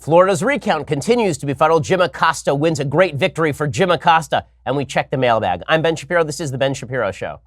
Florida's recount continues to befuddle. Jim Acosta wins a great victory for Jim Acosta. And we check the mailbag. I'm Ben Shapiro. This is The Ben Shapiro Show.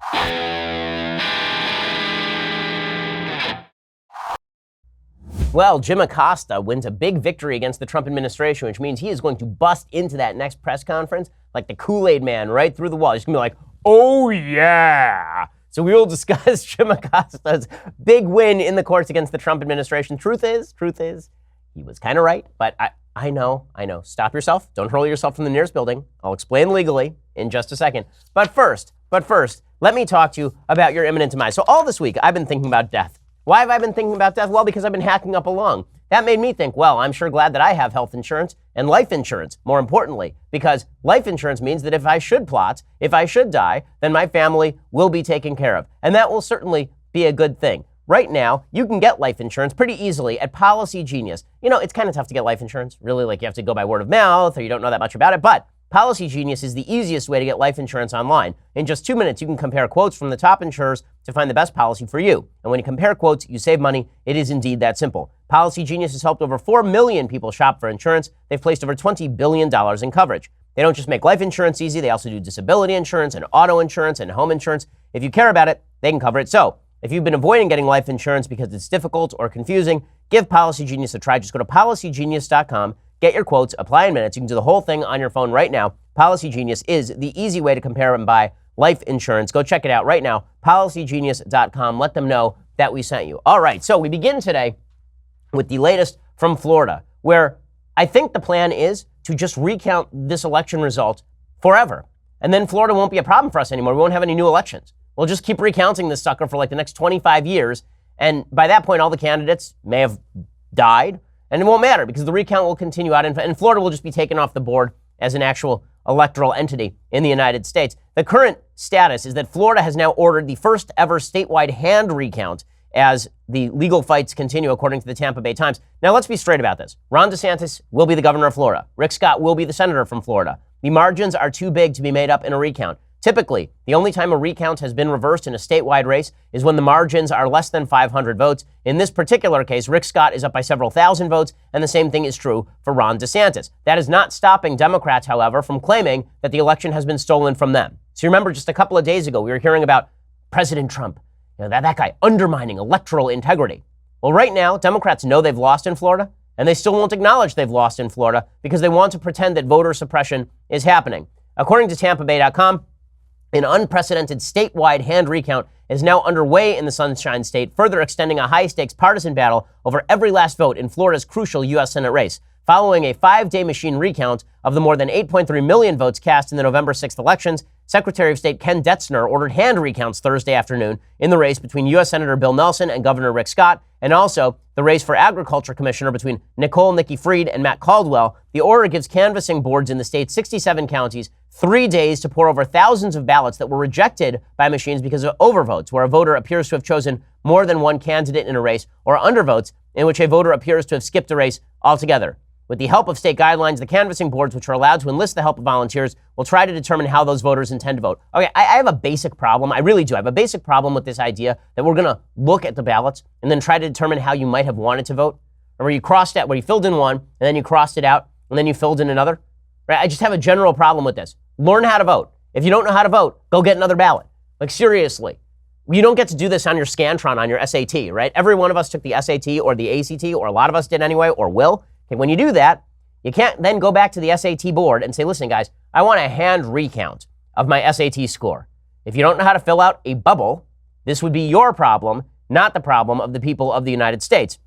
Well, Jim Acosta wins a big victory against the Trump administration, which means he is going to bust into that next press conference like the Kool-Aid man right through the wall. He's going to be like, oh, yeah. So we will discuss Jim Acosta's big win in the courts against the Trump administration. Truth is, he was kind of right, but I know. Stop yourself. Don't hurl yourself from the nearest building. I'll explain legally in just a second. But first, let me talk to you about your imminent demise. So all this week, I've been thinking about death. Why have I been thinking about death? Well, because I've been hacking up a lung. That made me think, well, I'm sure glad that I have health insurance and life insurance, more importantly, because life insurance means that if I should plot, if I should die, then my family will be taken care of. And that will certainly be a good thing. Right now, you can get life insurance pretty easily at Policy Genius. You know, it's kind of tough to get life insurance, really, like you have to go by word of mouth or you don't know that much about it, but Policy Genius is the easiest way to get life insurance online. In just 2 minutes, you can compare quotes from the top insurers to find the best policy for you. And when you compare quotes, you save money. It is indeed that simple. Policy Genius has helped over 4 million people shop for insurance. They've placed over $20 billion in coverage. They don't just make life insurance easy, they also do disability insurance and auto insurance and home insurance. If you care about it, they can cover it. So, if you've been avoiding getting life insurance because it's difficult or confusing, give Policy Genius a try. Just go to policygenius.com, get your quotes, apply in minutes. You can do the whole thing on your phone right now. Policy Genius is the easy way to compare and buy life insurance. Go check it out right now, policygenius.com. Let them know that we sent you. All right, so we begin today with the latest from Florida, where I think the plan is to just recount this election result forever. And then Florida won't be a problem for us anymore. We won't have any new elections. We'll just keep recounting this sucker for like the next 25 years. And by that point, all the candidates may have died. And it won't matter because the recount will continue out. And Florida will just be taken off the board as an actual electoral entity in the United States. The current status is that Florida has now ordered the first ever statewide hand recount as the legal fights continue, according to the Tampa Bay Times. Now, let's be straight about this. Ron DeSantis will be the governor of Florida. Rick Scott will be the senator from Florida. The margins are too big to be made up in a recount. Typically, the only time a recount has been reversed in a statewide race is when the margins are less than 500 votes. In this particular case, Rick Scott is up by several thousand votes, and the same thing is true for Ron DeSantis. That is not stopping Democrats, however, from claiming that the election has been stolen from them. So you remember just a couple of days ago, we were hearing about President Trump, that guy undermining electoral integrity. Well, right now, Democrats know they've lost in Florida, and they still won't acknowledge they've lost in Florida because they want to pretend that voter suppression is happening. According to TampaBay.com, an unprecedented statewide hand recount is now underway in the Sunshine State, further extending a high-stakes partisan battle over every last vote in Florida's crucial U.S. Senate race. Following a 5-day machine recount of the more than 8.3 million votes cast in the November 6th elections, Secretary of State Ken Detzner ordered hand recounts Thursday afternoon in the race between U.S. Senator Bill Nelson and Governor Rick Scott, and also the race for Agriculture Commissioner between Nikki Fried and Matt Caldwell. The order gives canvassing boards in the state's 67 counties 3 days to pour over thousands of ballots that were rejected by machines because of overvotes, where a voter appears to have chosen more than one candidate in a race, or undervotes, in which a voter appears to have skipped a race altogether. With the help of state guidelines, the canvassing boards, which are allowed to enlist the help of volunteers, will try to determine how those voters intend to vote. Okay, I have a basic problem. I really do. I have a basic problem with this idea that we're going to look at the ballots and then try to determine how you might have wanted to vote, or where you filled in one and then you crossed it out and then you filled in another. Right? I just have a general problem with this. Learn how to vote. If you don't know how to vote, go get another ballot. Like, seriously. You don't get to do this on your Scantron, on your SAT, right? Every one of us took the SAT or the ACT, or a lot of us did anyway, or will. Okay, when you do that, you can't then go back to the SAT board and say, listen, guys, I want a hand recount of my SAT score. If you don't know how to fill out a bubble, this would be your problem, not the problem of the people of the United States.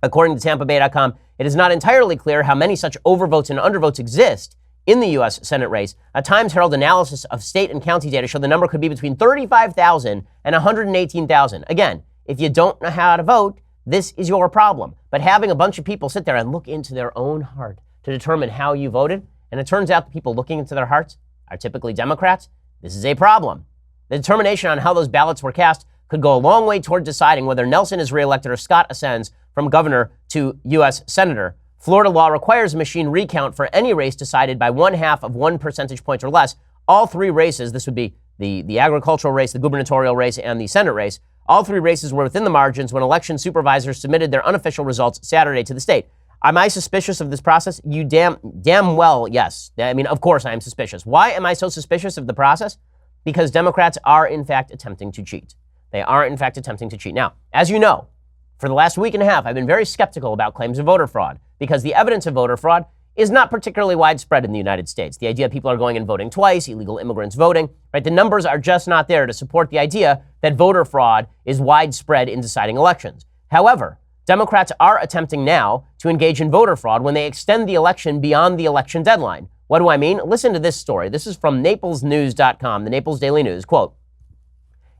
According to TampaBay.com, it is not entirely clear how many such overvotes and undervotes exist in the U.S. Senate race. A Times Herald analysis of state and county data showed the number could be between 35,000 and 118,000. Again, if you don't know how to vote, this is your problem. But having a bunch of people sit there and look into their own heart to determine how you voted, and it turns out the people looking into their hearts are typically Democrats, this is a problem. The determination on how those ballots were cast could go a long way toward deciding whether Nelson is reelected or Scott ascends from governor to U.S. senator. Florida law requires a machine recount for any race decided by 1/2 of 1 percentage point or less. All three races, this would be the agricultural race, the gubernatorial race, and the Senate race, all three races were within the margins when election supervisors submitted their unofficial results Saturday to the state. Am I suspicious of this process? You damn well, yes. I mean, of course I am suspicious. Why am I so suspicious of the process? Because Democrats are, in fact, attempting to cheat. They are, in fact, attempting to cheat. Now, as you know, for the last week and a half, I've been very skeptical about claims of voter fraud because the evidence of voter fraud is not particularly widespread in the United States. The idea people are going and voting twice, illegal immigrants voting, right? The numbers are just not there to support the idea that voter fraud is widespread in deciding elections. However, Democrats are attempting now to engage in voter fraud when they extend the election beyond the election deadline. What do I mean? Listen to this story. This is from NaplesNews.com, the Naples Daily News. Quote,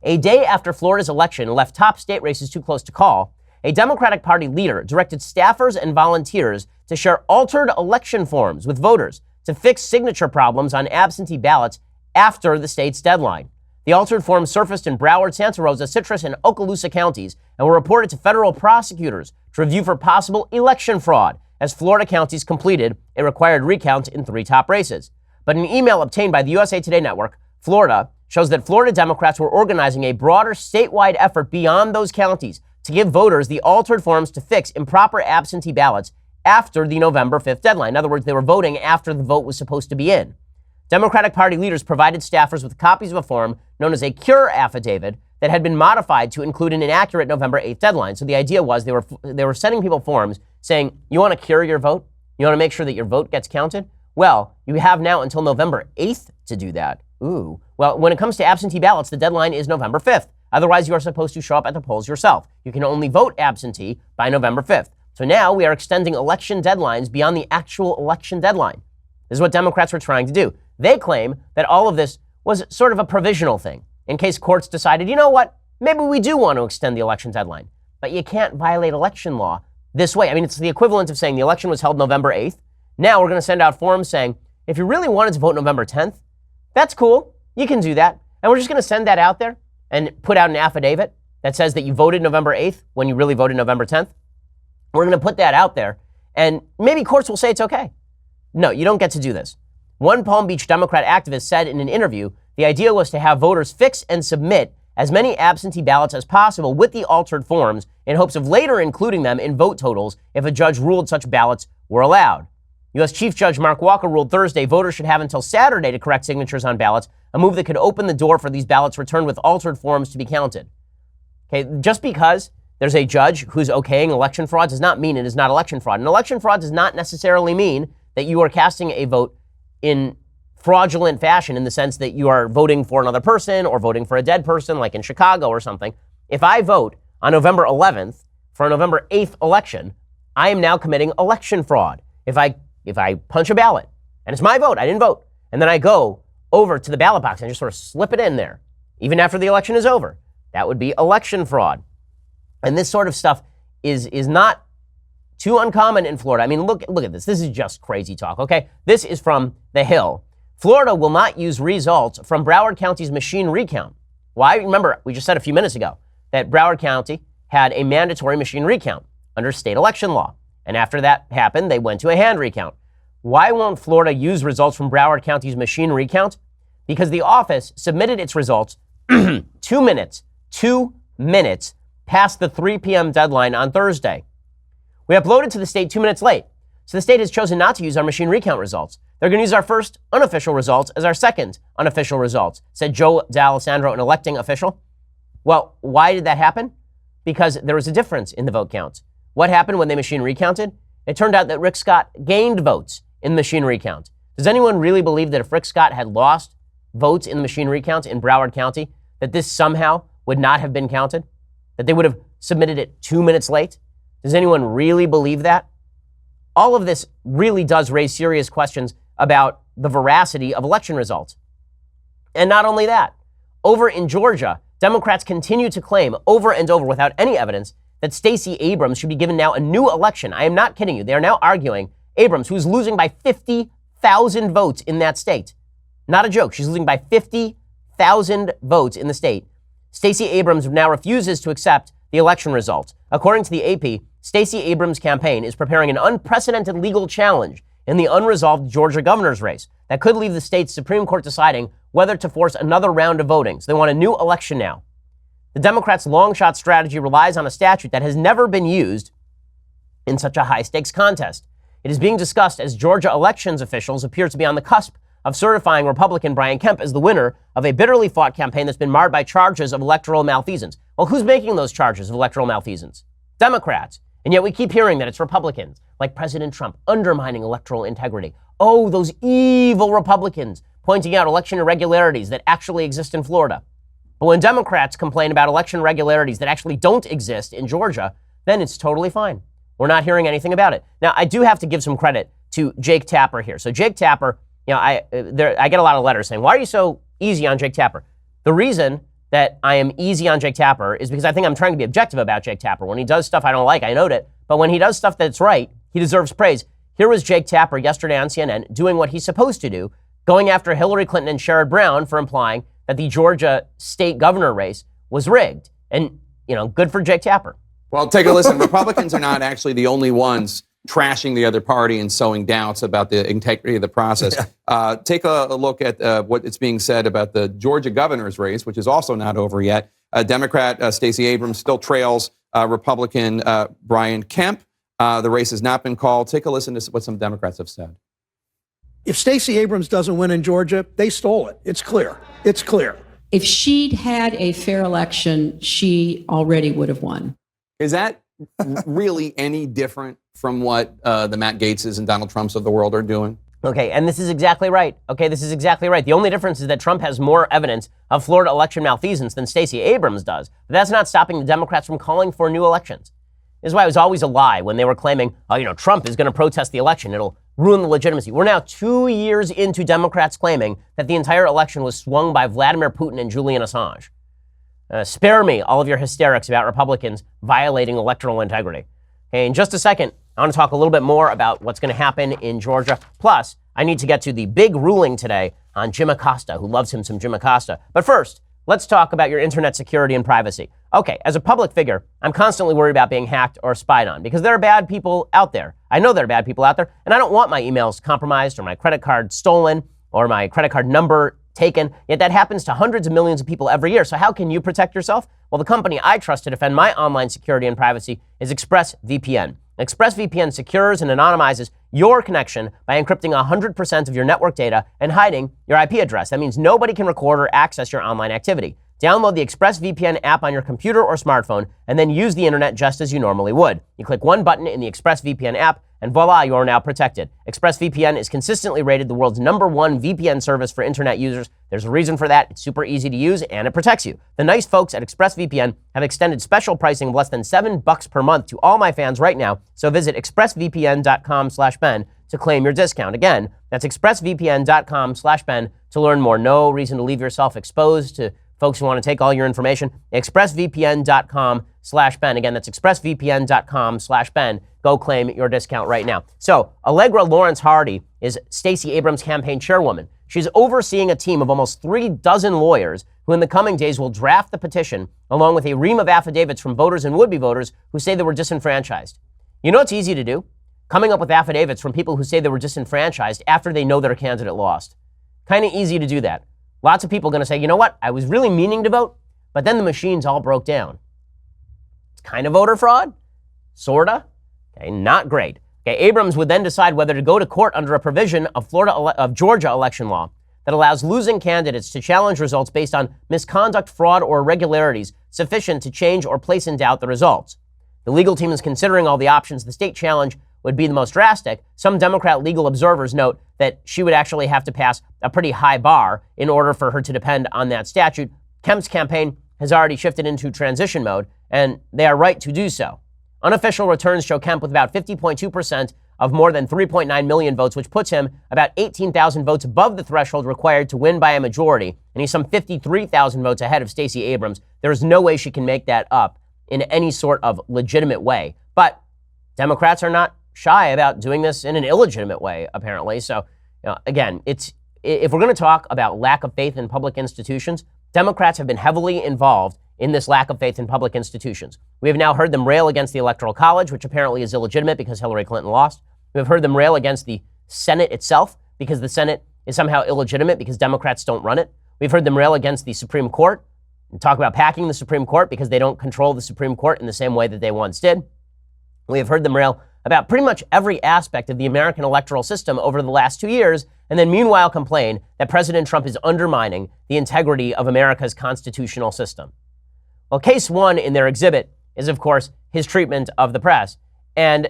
a day after Florida's election left top state races too close to call, a Democratic Party leader directed staffers and volunteers to share altered election forms with voters to fix signature problems on absentee ballots after the state's deadline. The altered forms surfaced in Broward, Santa Rosa, Citrus, and Okaloosa counties and were reported to federal prosecutors to review for possible election fraud as Florida counties completed a required recount in 3 top races. But an email obtained by the USA Today Network, Florida, shows that Florida Democrats were organizing a broader statewide effort beyond those counties to give voters the altered forms to fix improper absentee ballots after the November 5th deadline. In other words, they were voting after the vote was supposed to be in. Democratic Party leaders provided staffers with copies of a form known as a cure affidavit that had been modified to include an inaccurate November 8th deadline. So the idea was they were sending people forms saying, you want to cure your vote? You want to make sure that your vote gets counted? Well, you have now until November 8th to do that. Ooh. Well, when it comes to absentee ballots, the deadline is November 5th. Otherwise, you are supposed to show up at the polls yourself. You can only vote absentee by November 5th. So now we are extending election deadlines beyond the actual election deadline. This is what Democrats were trying to do. They claim that all of this was sort of a provisional thing in case courts decided, you know what, maybe we do want to extend the election deadline. But you can't violate election law this way. I mean, it's the equivalent of saying the election was held November 8th. Now we're going to send out forms saying, if you really wanted to vote November 10th, that's cool. You can do that. And we're just going to send that out there and put out an affidavit that says that you voted November 8th when you really voted November 10th. We're going to put that out there, and maybe courts will say it's okay. No, you don't get to do this. One Palm Beach Democrat activist said in an interview, the idea was to have voters fix and submit as many absentee ballots as possible with the altered forms in hopes of later including them in vote totals if a judge ruled such ballots were allowed. U.S. Chief Judge Mark Walker ruled Thursday voters should have until Saturday to correct signatures on ballots, a move that could open the door for these ballots returned with altered forms to be counted. Okay, just because there's a judge who's okaying election fraud does not mean it is not election fraud. And election fraud does not necessarily mean that you are casting a vote in fraudulent fashion in the sense that you are voting for another person or voting for a dead person, like in Chicago or something. If I vote on November 11th for a November 8th election, I am now committing election fraud. If I punch a ballot and it's my vote, I didn't vote, and then I go over to the ballot box and just sort of slip it in there, even after the election is over, that would be election fraud. And this sort of stuff is not too uncommon in Florida. I mean, look at this. This is just crazy talk, okay? This is from The Hill. Florida will not use results from Broward County's machine recount. Why? Remember, we just said a few minutes ago that Broward County had a mandatory machine recount under state election law. And after that happened, they went to a hand recount. Why won't Florida use results from Broward County's machine recount? Because the office submitted its results 2 minutes past the 3 p.m. deadline on Thursday. We uploaded to the state 2 minutes late, so the state has chosen not to use our machine recount results. They're going to use our first unofficial results as our second unofficial results, said Joe D'Alessandro, an electing official. Well, why did that happen? Because there was a difference in the vote counts. What happened when they machine recounted? It turned out that Rick Scott gained votes in the machine recount. Does anyone really believe that if Rick Scott had lost votes in the machine recount in Broward County, that this somehow would not have been counted? That they would have submitted it 2 minutes late? Does anyone really believe that? All of this really does raise serious questions about the veracity of election results. And not only that, over in Georgia, Democrats continue to claim over and over without any evidence that Stacey Abrams should be given now a new election. I am not kidding you. They are now arguing Abrams, who's losing by 50,000 votes in that state. Not a joke. She's losing by 50,000 votes in the state. Stacey Abrams now refuses to accept the election results. According to the AP, Stacey Abrams' campaign is preparing an unprecedented legal challenge in the unresolved Georgia governor's race that could leave the state's Supreme Court deciding whether to force another round of voting. So they want a new election now. The Democrats' long-shot strategy relies on a statute that has never been used in such a high-stakes contest. It is being discussed as Georgia elections officials appear to be on the cusp of certifying Republican Brian Kemp as the winner of a bitterly fought campaign that's been marred by charges of electoral malfeasance. Well, who's making those charges of electoral malfeasance? Democrats. And yet we keep hearing that it's Republicans, like President Trump, undermining electoral integrity. Oh, those evil Republicans pointing out election irregularities that actually exist in Florida. But when Democrats complain about election irregularities that actually don't exist in Georgia, then it's totally fine. We're not hearing anything about it. Now, I do have to give some credit to Jake Tapper here. So Jake Tapper, I get a lot of letters saying, why are you so easy on Jake Tapper? The reason that I am easy on Jake Tapper is because I think I'm trying to be objective about Jake Tapper. When he does stuff I don't like, I note it. But when he does stuff that's right, he deserves praise. Here was Jake Tapper yesterday on CNN doing what he's supposed to do, going after Hillary Clinton and Sherrod Brown for implying that the Georgia state governor race was rigged. And, good for Jake Tapper. Well, take a listen. Republicans are not actually the only ones trashing the other party and sowing doubts about the integrity of the process. Take a look at what is being said about the Georgia governor's race, which is also not over yet. Democrat Stacey Abrams still trails Republican Brian Kemp. The race has not been called. Take a listen to what some Democrats have said. If Stacey Abrams doesn't win in Georgia, they stole it. It's clear. It's clear. If she'd had a fair election, she already would have won. Is that really any different from what the Matt Gaetzes and Donald Trumps of the world are doing? Okay, and this is exactly right. This is exactly right. The only difference is that Trump has more evidence of Florida election malfeasance than Stacey Abrams does. But that's not stopping the Democrats from calling for new elections. This is why it was always a lie when they were claiming, Trump is going to protest the election. It'll ruin the legitimacy. We're now 2 years into Democrats claiming that the entire election was swung by Vladimir Putin and Julian Assange. Spare me all of your hysterics about Republicans violating electoral integrity. Okay, in just a second, I want to talk a little bit more about what's going to happen in Georgia. Plus, I need to get to the big ruling today on Jim Acosta, who loves him some Jim Acosta. But first, let's talk about your internet security and privacy. Okay, as a public figure, I'm constantly worried about being hacked or spied on because there are bad people out there. I know there are bad people out there, and I don't want my emails compromised or my credit card stolen or my credit card number taken. Yet that happens to hundreds of millions of people every year. So how can you protect yourself? Well, the company I trust to defend my online security and privacy is ExpressVPN. ExpressVPN secures and anonymizes your connection by encrypting 100% of your network data and hiding your IP address. That means nobody can record or access your online activity. Download the ExpressVPN app on your computer or smartphone and then use the internet just as you normally would. You click one button in the ExpressVPN app and voila, you are now protected. ExpressVPN is consistently rated the world's #1 VPN service for internet users. There's a reason for that. It's super easy to use and it protects you. The nice folks at ExpressVPN have extended special pricing of less than $7 per month to all my fans right now. So visit expressvpn.com/Ben to claim your discount. Again, that's expressvpn.com/Ben to learn more. No reason to leave yourself exposed to folks who want to take all your information. expressvpn.com/Ben. Again, that's expressvpn.com/Ben. Go claim your discount right now. So, Allegra Lawrence Hardy is Stacey Abrams' campaign chairwoman. She's overseeing a team of almost 36 lawyers who in the coming days will draft the petition along with a ream of affidavits from voters and would-be voters who say they were disenfranchised. You know it's easy to do? Coming up with affidavits from people who say they were disenfranchised after they know their candidate lost. Kind of easy to do that. Lots of people are going to say, you know what, I was really meaning to vote, but then the machines all broke down. It's kind of voter fraud, sorta. Okay, not great. Okay, Abrams would then decide whether to go to court under a provision of Georgia election law that allows losing candidates to challenge results based on misconduct, fraud, or irregularities sufficient to change or place in doubt the results. The legal team is considering all the options. The state challenge would be the most drastic. Some Democrat legal observers note that she would actually have to pass a pretty high bar in order for her to depend on that statute. Kemp's campaign has already shifted into transition mode, and they are right to do so. Unofficial returns show Kemp with about 50.2% of more than 3.9 million votes, which puts him about 18,000 votes above the threshold required to win by a majority, and he's some 53,000 votes ahead of Stacey Abrams. There is no way she can make that up in any sort of legitimate way. But Democrats are not shy about doing this in an illegitimate way, apparently. So, again, if we're going to talk about lack of faith in public institutions, Democrats have been heavily involved in this lack of faith in public institutions. We have now heard them rail against the Electoral College, which apparently is illegitimate because Hillary Clinton lost. We have heard them rail against the Senate itself because the Senate is somehow illegitimate because Democrats don't run it. We've heard them rail against the Supreme Court and talk about packing the Supreme Court because they don't control the Supreme Court in the same way that they once did. We have heard them rail about pretty much every aspect of the American electoral system over the last 2 years, and then meanwhile complain that President Trump is undermining the integrity of America's constitutional system. Well, case one in their exhibit is, of course, his treatment of the press. And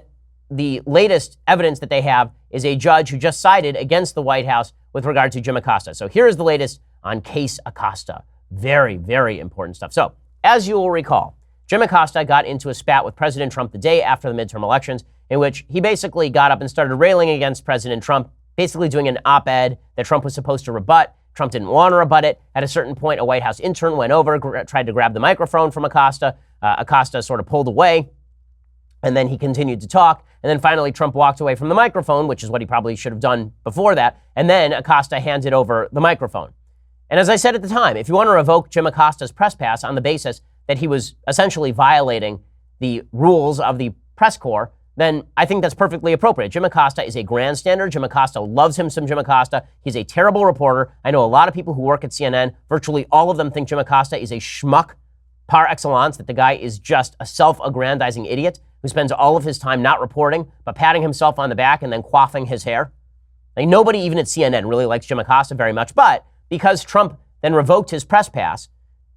the latest evidence that they have is a judge who just sided against the White House with regard to Jim Acosta. So here is the latest on case Acosta. Very, very important stuff. So, as you will recall, Jim Acosta got into a spat with President Trump the day after the midterm elections, in which he basically got up and started railing against President Trump, basically doing an op-ed that Trump was supposed to rebut. Trump didn't want to rebut it. At a certain point, a White House intern went over, tried to grab the microphone from Acosta. Acosta sort of pulled away, and then he continued to talk. And then finally, Trump walked away from the microphone, which is what he probably should have done before that. And then Acosta handed over the microphone. And as I said at the time, if you want to revoke Jim Acosta's press pass on the basis that he was essentially violating the rules of the press corps, then I think that's perfectly appropriate. Jim Acosta is a grandstander. Jim Acosta loves him some Jim Acosta. He's a terrible reporter. I know a lot of people who work at CNN. Virtually all of them think Jim Acosta is a schmuck par excellence, that the guy is just a self-aggrandizing idiot who spends all of his time not reporting, but patting himself on the back and then quaffing his hair. Like, nobody even at CNN really likes Jim Acosta very much, but because Trump then revoked his press pass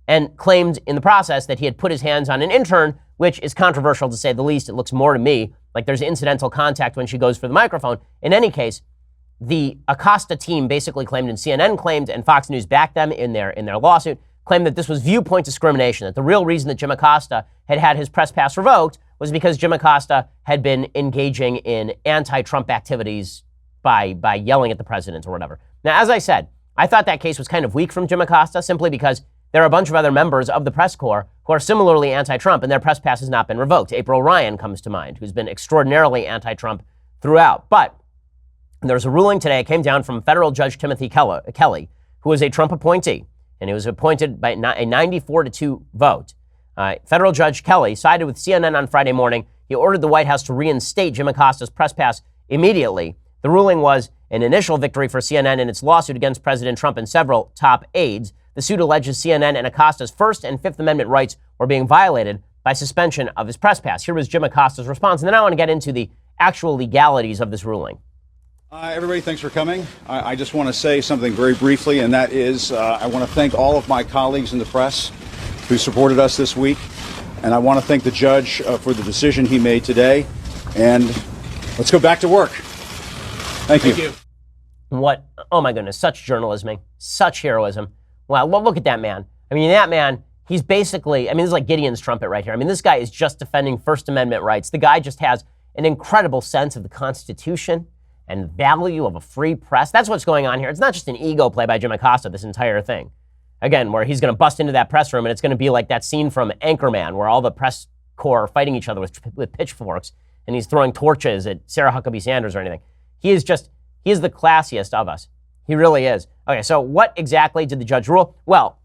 and claimed in the process that he had put his hands on an intern, which is controversial to say the least. It looks more to me like there's incidental contact when she goes for the microphone. In any case, the Acosta team basically claimed, and CNN claimed, and Fox News backed them in their lawsuit, claimed that this was viewpoint discrimination, that the real reason that Jim Acosta had his press pass revoked was because Jim Acosta had been engaging in anti-Trump activities by yelling at the president or whatever. Now, as I said, I thought that case was kind of weak from Jim Acosta simply because there are a bunch of other members of the press corps who are similarly anti-Trump, and their press pass has not been revoked. April Ryan comes to mind, who's been extraordinarily anti-Trump throughout. But there's a ruling today. It came down from federal Judge Timothy Kelly, who is a Trump appointee, and he was appointed by a 94-2 vote. Federal Judge Kelly sided with CNN on Friday morning. He ordered the White House to reinstate Jim Acosta's press pass immediately. The ruling was an initial victory for CNN in its lawsuit against President Trump and several top aides. The suit alleges CNN and Acosta's First and Fifth Amendment rights were being violated by suspension of his press pass. Here was Jim Acosta's response, and then I want to get into the actual legalities of this ruling. Everybody, thanks for coming. I just want to say something very briefly, and that is I want to thank all of my colleagues in the press who supported us this week, and I want to thank the judge for the decision he made today, and let's go back to work. Thank you. What? Oh my goodness, such journalism, such heroism. Wow, well, look at that man. I mean, that man, he's basically, this is like Gideon's trumpet right here. I mean, this guy is just defending First Amendment rights. The guy just has an incredible sense of the Constitution and value of a free press. That's what's going on here. It's not just an ego play by Jim Acosta, this entire thing. Again, where he's going to bust into that press room and it's going to be like that scene from Anchorman where all the press corps are fighting each other with pitchforks and he's throwing torches at Sarah Huckabee Sanders or anything. He is the classiest of us. He really is. Okay, so what exactly did the judge rule? Well,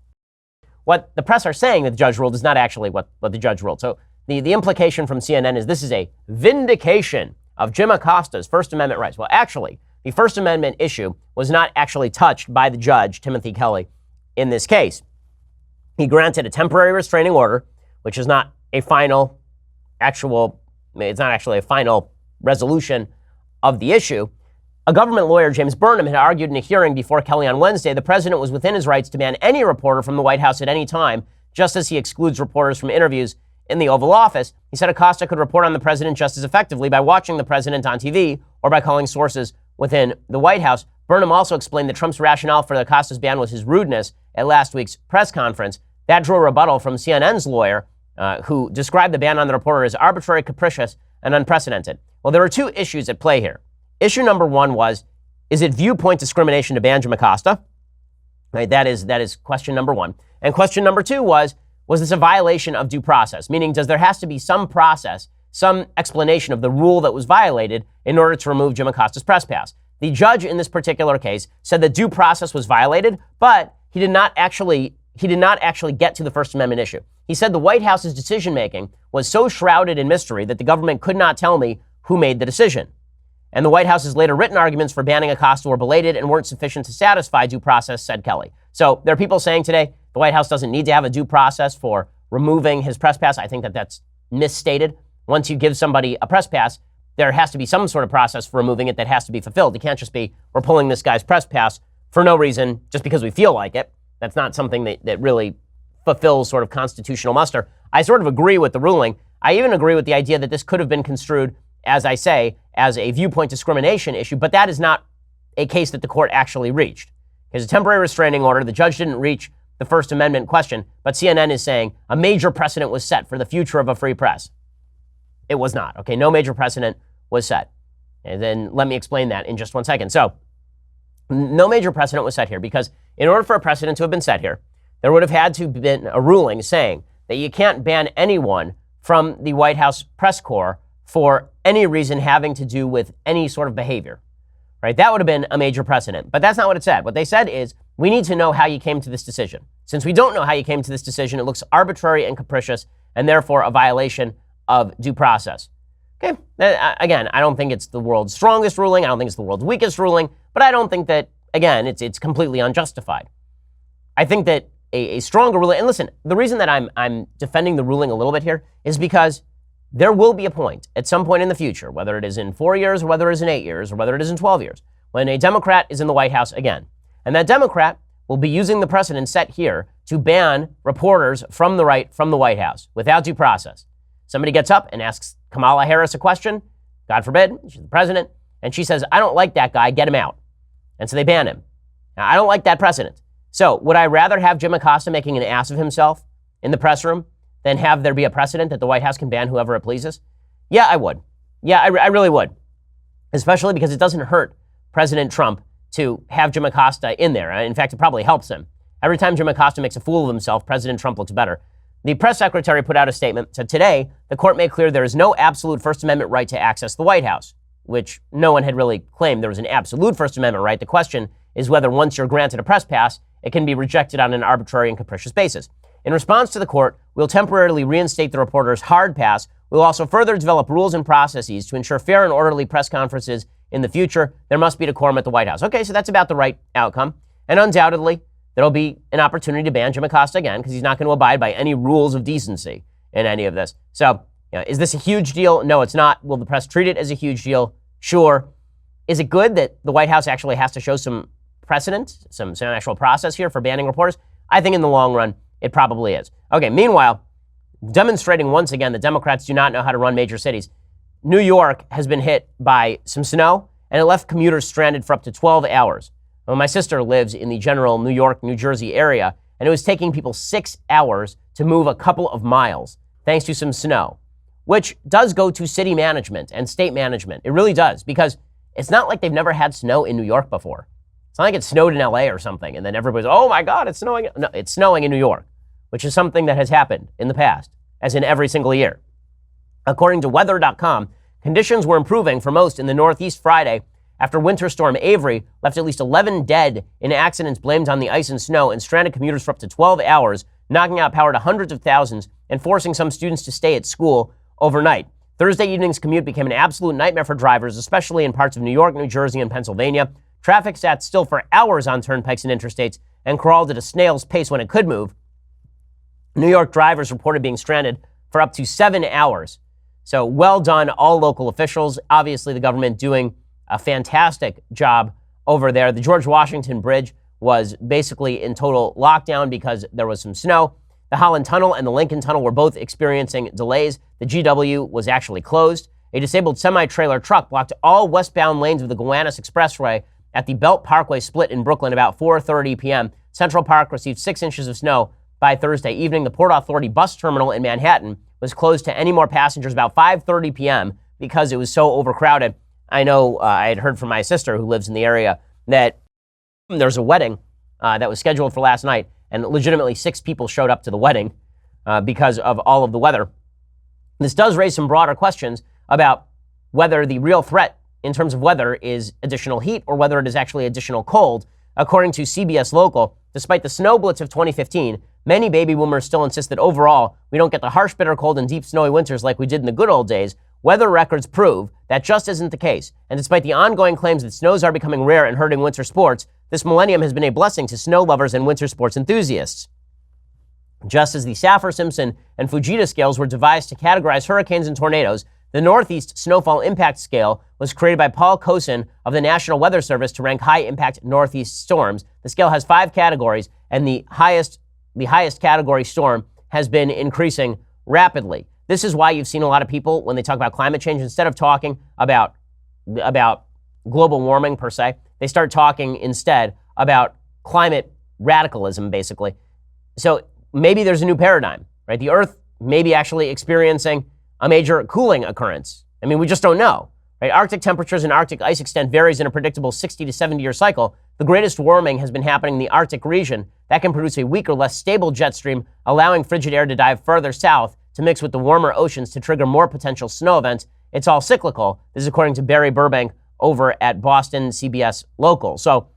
what the press are saying that the judge ruled is not actually what the judge ruled. So the implication from CNN is this is a vindication of Jim Acosta's First Amendment rights. Well, actually, the First Amendment issue was not actually touched by the judge, Timothy Kelly, in this case. He granted a temporary restraining order, which is not a final it's not actually a final resolution of the issue. A government lawyer, James Burnham, had argued in a hearing before Kelly on Wednesday the president was within his rights to ban any reporter from the White House at any time, just as he excludes reporters from interviews in the Oval Office. He said Acosta could report on the president just as effectively by watching the president on TV or by calling sources within the White House. Burnham also explained that Trump's rationale for Acosta's ban was his rudeness at last week's press conference. That drew a rebuttal from CNN's lawyer, who described the ban on the reporter as arbitrary, capricious, and unprecedented. Well, there are two issues at play here. Issue number one was, is it viewpoint discrimination to ban Jim Acosta? Right, that is question number one. And question number two was this a violation of due process? Meaning, does there has to be some process, some explanation of the rule that was violated in order to remove Jim Acosta's press pass? The judge in this particular case said that due process was violated, but he did not actually get to the First Amendment issue. He said the White House's decision-making was so shrouded in mystery that the government could not tell me who made the decision. And the White House's later written arguments for banning Acosta were belated and weren't sufficient to satisfy due process, said Kelly. So there are people saying today the White House doesn't need to have a due process for removing his press pass. I think that that's misstated. Once you give somebody a press pass, there has to be some sort of process for removing it that has to be fulfilled. It can't just be, we're pulling this guy's press pass for no reason, just because we feel like it. That's not something that really fulfills sort of constitutional muster. I sort of agree with the ruling. I even agree with the idea that this could have been construed, as I say, as a viewpoint discrimination issue, but that is not a case that the court actually reached. There's a temporary restraining order. The judge didn't reach the First Amendment question, but CNN is saying a major precedent was set for the future of a free press. It was not. Okay, no major precedent was set. And then let me explain that in just 1 second. So, no major precedent was set here because in order for a precedent to have been set here, there would have had to have been a ruling saying that you can't ban anyone from the White House press corps for any reason having to do with any sort of behavior, right? That would have been a major precedent, but that's not what it said. What they said is, we need to know how you came to this decision. Since we don't know how you came to this decision, it looks arbitrary and capricious and therefore a violation of due process. Okay, again, I don't think it's the world's strongest ruling. I don't think it's the world's weakest ruling, but I don't think that, again, it's completely unjustified. I think that a stronger ruling, and listen, the reason that I'm defending the ruling a little bit here is because there will be a point at some point in the future, whether it is in 4 years or whether it is in 8 years or whether it is in 12 years, when a Democrat is in the White House again. And that Democrat will be using the precedent set here to ban reporters from the right from the White House without due process. Somebody gets up and asks Kamala Harris a question, God forbid, she's the president, and she says, I don't like that guy, get him out. And so they ban him. Now, I don't like that precedent. So would I rather have Jim Acosta making an ass of himself in the press room than have there be a precedent that the White House can ban whoever it pleases? Yeah, I would. Yeah, I really would. Especially because it doesn't hurt President Trump to have Jim Acosta in there. In fact, it probably helps him. Every time Jim Acosta makes a fool of himself, President Trump looks better. The press secretary put out a statement, said today, the court made clear there is no absolute First Amendment right to access the White House, which no one had really claimed there was an absolute First Amendment right. The question is whether once you're granted a press pass, it can be rejected on an arbitrary and capricious basis. In response to the court, we'll temporarily reinstate the reporter's hard pass. We'll also further develop rules and processes to ensure fair and orderly press conferences in the future. There must be decorum at the White House. Okay, so that's about the right outcome. And undoubtedly, there'll be an opportunity to ban Jim Acosta again because he's not going to abide by any rules of decency in any of this. So, is this a huge deal? No, it's not. Will the press treat it as a huge deal? Sure. Is it good that the White House actually has to show some precedent, some actual process here for banning reporters? I think in the long run, it probably is. Okay, meanwhile, demonstrating once again that Democrats do not know how to run major cities, New York has been hit by some snow, and it left commuters stranded for up to 12 hours. Well, my sister lives in the general New York, New Jersey area, and it was taking people 6 hours to move a couple of miles thanks to some snow, which does go to city management and state management. It really does, because it's not like they've never had snow in New York before. It's not like it snowed in LA or something, and then everybody's, oh my God, it's snowing. No, it's snowing in New York, which is something that has happened in the past, as in every single year. According to weather.com, conditions were improving for most in the Northeast Friday after Winter Storm Avery left at least 11 dead in accidents blamed on the ice and snow and stranded commuters for up to 12 hours, knocking out power to hundreds of thousands and forcing some students to stay at school overnight. Thursday evening's commute became an absolute nightmare for drivers, especially in parts of New York, New Jersey, and Pennsylvania. Traffic sat still for hours on turnpikes and interstates and crawled at a snail's pace when it could move. New York drivers reported being stranded for up to 7 hours. So well done, all local officials. Obviously, the government doing a fantastic job over there. The George Washington Bridge was basically in total lockdown because there was some snow. The Holland Tunnel and the Lincoln Tunnel were both experiencing delays. The GW was actually closed. A disabled semi-trailer truck blocked all westbound lanes of the Gowanus Expressway at the Belt Parkway split in Brooklyn about 4:30 p.m. Central Park received 6 inches of snow by Thursday evening. The Port Authority bus terminal in Manhattan was closed to any more passengers about 5:30 p.m. because it was so overcrowded. I know I had heard from my sister who lives in the area that there's a wedding that was scheduled for last night, and legitimately 6 people showed up to the wedding because of all of the weather. This does raise some broader questions about whether the real threat in terms of weather is additional heat or whether it is actually additional cold. According to CBS Local, despite the snow blitz of 2015, many baby boomers still insist that overall we don't get the harsh, bitter cold and deep snowy winters like we did in the good old days. Weather records prove that just isn't the case. And despite the ongoing claims that snows are becoming rare and hurting winter sports, this millennium has been a blessing to snow lovers and winter sports enthusiasts. Just as the Saffir-Simpson and Fujita scales were devised to categorize hurricanes and tornadoes, The Northeast Snowfall Impact Scale was created by Paul Cosin of the National Weather Service to rank high-impact Northeast storms. The scale has 5 categories, and the highest category storm has been increasing rapidly. This is why you've seen a lot of people, when they talk about climate change, instead of talking about global warming per se, they start talking instead about climate radicalism, basically. So maybe there's a new paradigm, right? The Earth may be actually experiencing a major cooling occurrence. I mean, we just don't know, right? Arctic temperatures and Arctic ice extent varies in a predictable 60 to 70 year cycle. The greatest warming has been happening in the Arctic region. That can produce a weaker, less stable jet stream, allowing frigid air to dive further south to mix with the warmer oceans to trigger more potential snow events. It's all cyclical. This is according to Barry Burbank over at Boston CBS Local. So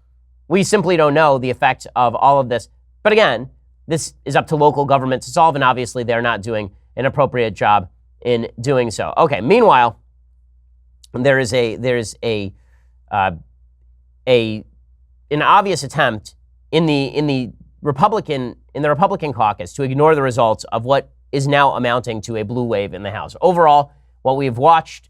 we simply don't know the effect of all of this. But again, this is up to local government to solve, and obviously they're not doing an appropriate job in doing so. Okay, meanwhile, there's an obvious attempt in the Republican caucus to ignore the results of what is now amounting to a blue wave in the House. Overall, what we've watched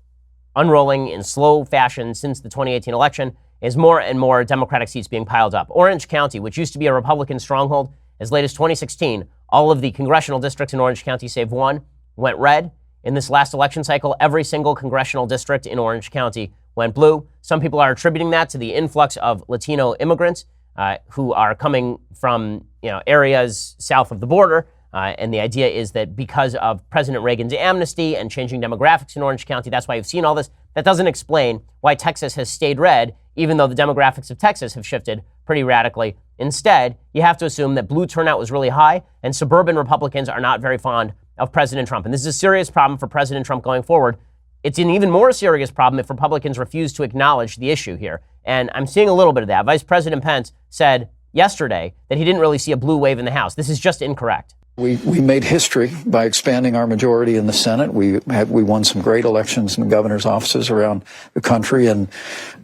unrolling in slow fashion since the 2018 election is more and more Democratic seats being piled up. Orange County, which used to be a Republican stronghold, as late as 2016, all of the congressional districts in Orange County, save one, went red. In this last election cycle, every single congressional district in Orange County went blue. Some people are attributing that to the influx of Latino immigrants who are coming from areas south of the border. And the idea is that because of President Reagan's amnesty and changing demographics in Orange County, that's why you've seen all this. That doesn't explain why Texas has stayed red, even though the demographics of Texas have shifted pretty radically. Instead, you have to assume that blue turnout was really high, and suburban Republicans are not very fond of President Trump. And this is a serious problem for President Trump going forward. It's an even more serious problem if Republicans refuse to acknowledge the issue here. And I'm seeing a little bit of that. Vice President Pence said yesterday that he didn't really see a blue wave in the House. This is just incorrect. We made history by expanding our majority in the Senate. We won some great elections in the governor's offices around the country, and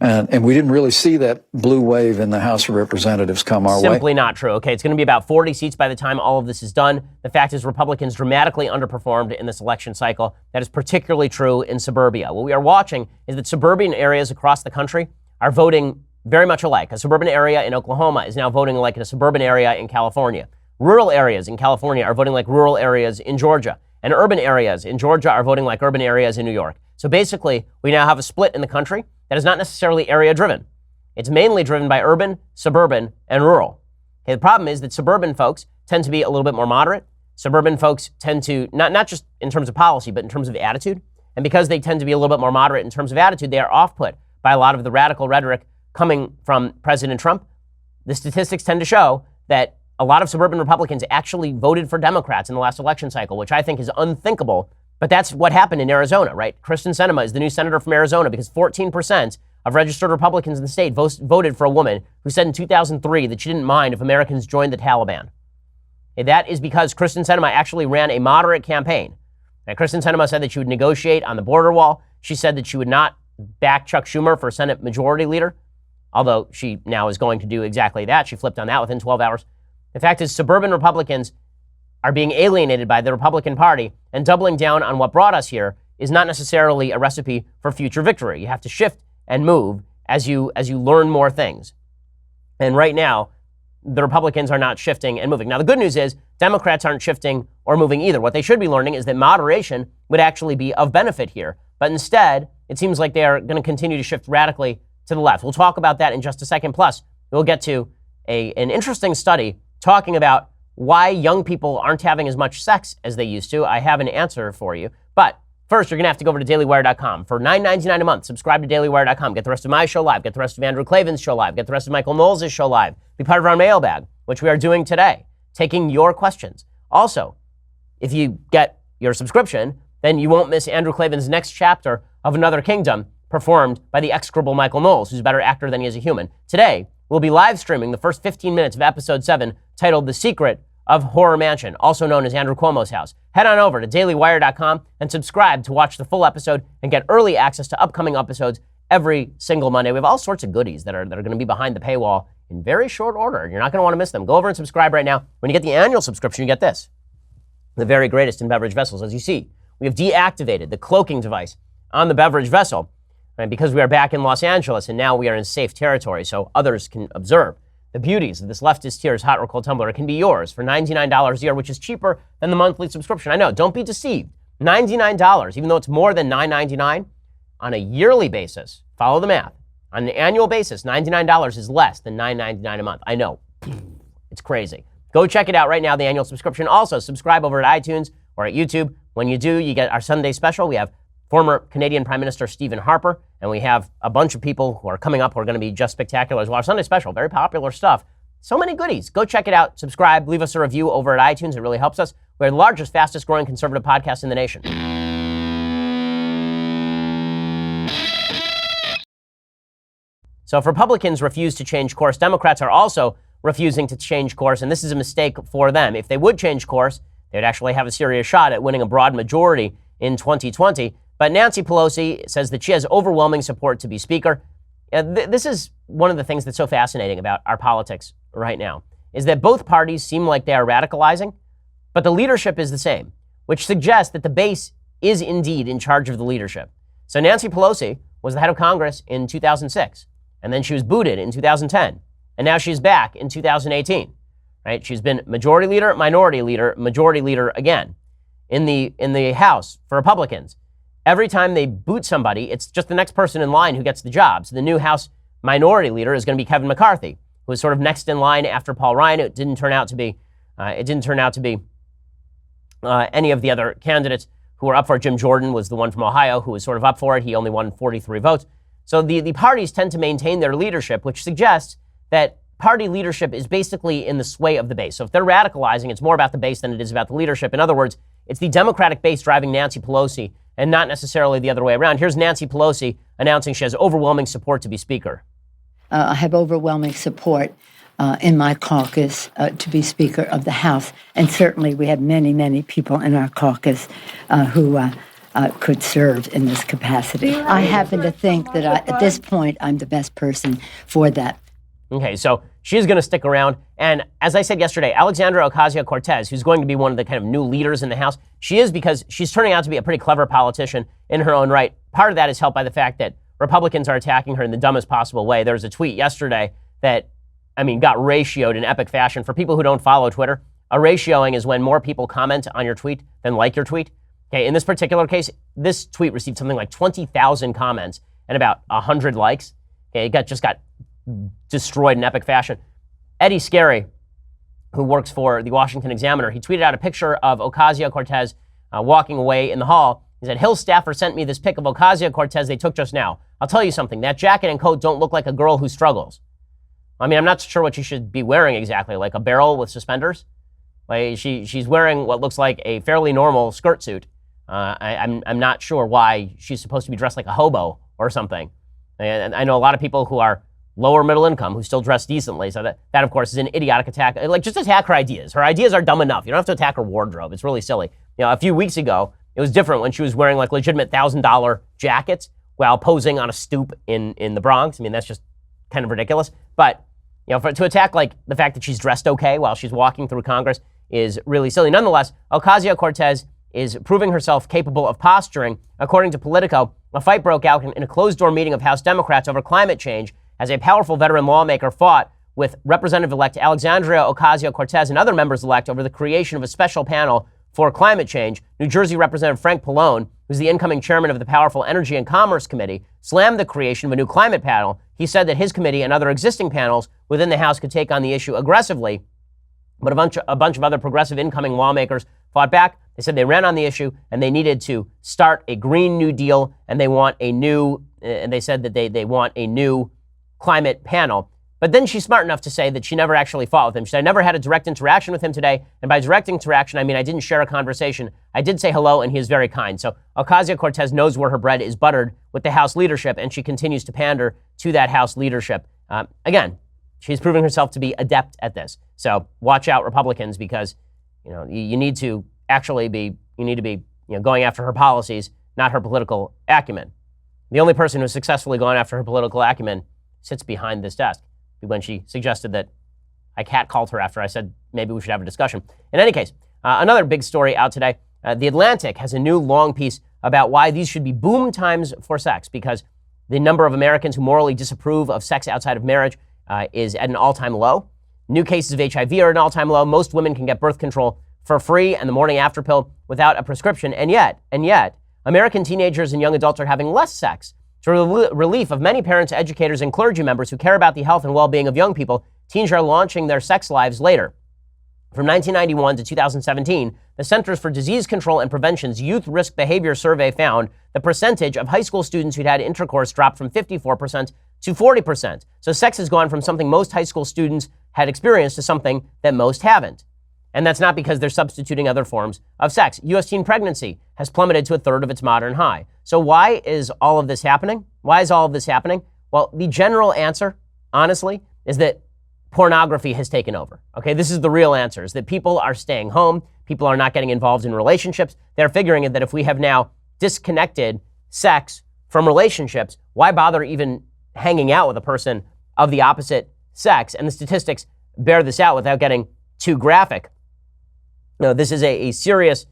we didn't really see that blue wave in the House of Representatives come our way. Simply not true. Okay, it's going to be about 40 seats by the time all of this is done. The fact is Republicans dramatically underperformed in this election cycle. That is particularly true in suburbia. What we are watching is that suburban areas across the country are voting very much alike. A suburban area in Oklahoma is now voting like a suburban area in California. Rural areas in California are voting like rural areas in Georgia. And urban areas in Georgia are voting like urban areas in New York. So basically, we now have a split in the country that is not necessarily area-driven. It's mainly driven by urban, suburban, and rural. Okay, the problem is that suburban folks tend to be a little bit more moderate. Suburban folks tend to, not just in terms of policy, but in terms of attitude. And because they tend to be a little bit more moderate in terms of attitude, they are off-put by a lot of the radical rhetoric coming from President Trump. The statistics tend to show that a lot of suburban Republicans actually voted for Democrats in the last election cycle, which I think is unthinkable. But that's what happened in Arizona, right? Kristen Sinema is the new senator from Arizona because 14% of registered Republicans in the state voted for a woman who said in 2003 that she didn't mind if Americans joined the Taliban. And that is because Kristen Sinema actually ran a moderate campaign. Now, Kristen Sinema said that she would negotiate on the border wall. She said that she would not back Chuck Schumer for Senate Majority Leader, although she now is going to do exactly that. She flipped on that within 12 hours. The fact is, suburban Republicans are being alienated by the Republican Party, and doubling down on what brought us here is not necessarily a recipe for future victory. You have to shift and move as you learn more things. And right now, the Republicans are not shifting and moving. Now, the good news is Democrats aren't shifting or moving either. What they should be learning is that moderation would actually be of benefit here. But instead, it seems like they are going to continue to shift radically to the left. We'll talk about that in just a second. Plus, we'll get to an interesting study talking about why young people aren't having as much sex as they used to. I have an answer for you. But first, you're going to have to go over to dailywire.com. For $9.99 a month, subscribe to dailywire.com. Get the rest of my show live. Get the rest of Andrew Klavan's show live. Get the rest of Michael Knowles' show live. Be part of our mailbag, which we are doing today, taking your questions. Also, if you get your subscription, then you won't miss Andrew Klavan's next chapter of Another Kingdom, performed by the execrable Michael Knowles, who's a better actor than he is a human. Today, we'll be live streaming the first 15 minutes of episode 7, titled The Secret of Horror Mansion, also known as Andrew Cuomo's house. Head on over to dailywire.com and subscribe to watch the full episode and get early access to upcoming episodes every single Monday. We have all sorts of goodies that are going to be behind the paywall in very short order. You're not going to want to miss them. Go over and subscribe right now. When you get the annual subscription, you get this, the very greatest in beverage vessels. As you see, we have deactivated the cloaking device on the beverage vessel, right? Because we are back in Los Angeles and now we are in safe territory so others can observe the beauties of this leftist tears hot or cold tumbler. It can be yours for $99 a year, which is cheaper than the monthly subscription. I know, don't be deceived. $99, even though it's more than $9.99 on a yearly basis. Follow the math. On an annual basis, $99 is less than $9.99 a month. I know, it's crazy. Go check it out right now, the annual subscription. Also, subscribe over at iTunes or at YouTube. When you do, you get our Sunday special. We have former Canadian Prime Minister Stephen Harper, and we have a bunch of people who are coming up who are going to be just spectacular as well. Our Sunday special, very popular stuff. So many goodies. Go check it out. Subscribe. Leave us a review over at iTunes. It really helps us. We're the largest, fastest growing conservative podcast in the nation. So if Republicans refuse to change course, Democrats are also refusing to change course, and this is a mistake for them. If they would change course, they would actually have a serious shot at winning a broad majority in 2020. But Nancy Pelosi says that she has overwhelming support to be Speaker. This is one of the things that's so fascinating about our politics right now, is that both parties seem like they are radicalizing, but the leadership is the same, which suggests that the base is indeed in charge of the leadership. So Nancy Pelosi was the head of Congress in 2006. And then she was booted in 2010. And now she's back in 2018, right? She's been majority leader, majority leader again in the House for Republicans. Every time they boot somebody, it's just the next person in line who gets the job. So the new House minority leader is going to be Kevin McCarthy, who was sort of next in line after Paul Ryan. It didn't turn out to be any of the other candidates who were up for it. Jim Jordan was the one from Ohio who was sort of up for it. He only won 43 votes. So the parties tend to maintain their leadership, which suggests that party leadership is basically in the sway of the base. So if they're radicalizing, it's more about the base than it is about the leadership. In other words, it's the Democratic base driving Nancy Pelosi and not necessarily the other way around. Here's Nancy Pelosi announcing she has overwhelming support to be Speaker. I have overwhelming support in my caucus to be Speaker of the House. And certainly we have many, many people in our caucus who could serve in this capacity. I happen to think that at this point, I'm the best person for that. Okay, so she's going to stick around. And as I said yesterday, Alexandria Ocasio-Cortez, who's going to be one of the kind of new leaders in the House, she is because she's turning out to be a pretty clever politician in her own right. Part of that is helped by the fact that Republicans are attacking her in the dumbest possible way. There was a tweet yesterday that, got ratioed in epic fashion. For people who don't follow Twitter, a ratioing is when more people comment on your tweet than like your tweet. Okay, in this particular case, this tweet received something like 20,000 comments and about 100 likes. Okay, it just got destroyed in epic fashion. Eddie Scarry, who works for the Washington Examiner, he tweeted out a picture of Ocasio-Cortez walking away in the hall. He said, Hill staffer sent me this pic of Ocasio-Cortez they took just now. I'll tell you something, that jacket and coat don't look like a girl who struggles. I'm not sure what she should be wearing exactly, like a barrel with suspenders. Like she's wearing what looks like a fairly normal skirt suit. I'm not sure why she's supposed to be dressed like a hobo or something. And I know a lot of people who are lower middle income who still dress decently. So that of course, is an idiotic attack. Like, just attack her ideas. Her ideas are dumb enough. You don't have to attack her wardrobe. It's really silly. A few weeks ago, it was different when she was wearing like legitimate $1,000 jackets while posing on a stoop in the Bronx. That's just kind of ridiculous. But, to attack like the fact that she's dressed okay while she's walking through Congress is really silly. Nonetheless, Ocasio-Cortez is proving herself capable of posturing. According to Politico, a fight broke out in a closed-door meeting of House Democrats over climate change as a powerful veteran lawmaker fought with Representative-elect Alexandria Ocasio-Cortez and other members-elect over the creation of a special panel for climate change. New Jersey Representative Frank Pallone, who's the incoming chairman of the powerful Energy and Commerce Committee, slammed the creation of a new climate panel. He said that his committee and other existing panels within the House could take on the issue aggressively, but a bunch of other progressive incoming lawmakers fought back. They said they ran on the issue and they needed to start a Green New Deal, and they want a new, and they said that they want a new climate panel. But then she's smart enough to say that she never actually fought with him. She said, I never had a direct interaction with him today. And by direct interaction, I didn't share a conversation. I did say hello, and he is very kind. So Ocasio-Cortez knows where her bread is buttered with the House leadership, and she continues to pander to that House leadership. Again, she's proving herself to be adept at this. So watch out, Republicans, because you need to actually be going after her policies, not her political acumen. The only person who's successfully gone after her political acumen sits behind this desk, when she suggested that I catcalled her after I said maybe we should have a discussion. In any case, another big story out today. The Atlantic has a new long piece about why these should be boom times for sex, because the number of Americans who morally disapprove of sex outside of marriage is at an all-time low. New cases of HIV are at an all-time low. Most women can get birth control for free and the morning after pill without a prescription. And yet, American teenagers and young adults are having less sex. To relief of many parents, educators, and clergy members who care about the health and well-being of young people, teens are launching their sex lives later. From 1991 to 2017, the Centers for Disease Control and Prevention's Youth Risk Behavior Survey found the percentage of high school students who'd had intercourse dropped from 54% to 40%. So sex has gone from something most high school students had experienced to something that most haven't. And that's not because they're substituting other forms of sex. U.S. teen pregnancy has plummeted to a third of its modern high. So why is all of this happening? Why is all of this happening? Well, the general answer, honestly, is that pornography has taken over. Okay, this is the real answer, is that people are staying home. People are not getting involved in relationships. They're figuring that if we have now disconnected sex from relationships, why bother even hanging out with a person of the opposite sex? And the statistics bear this out without getting too graphic. No, this is a serious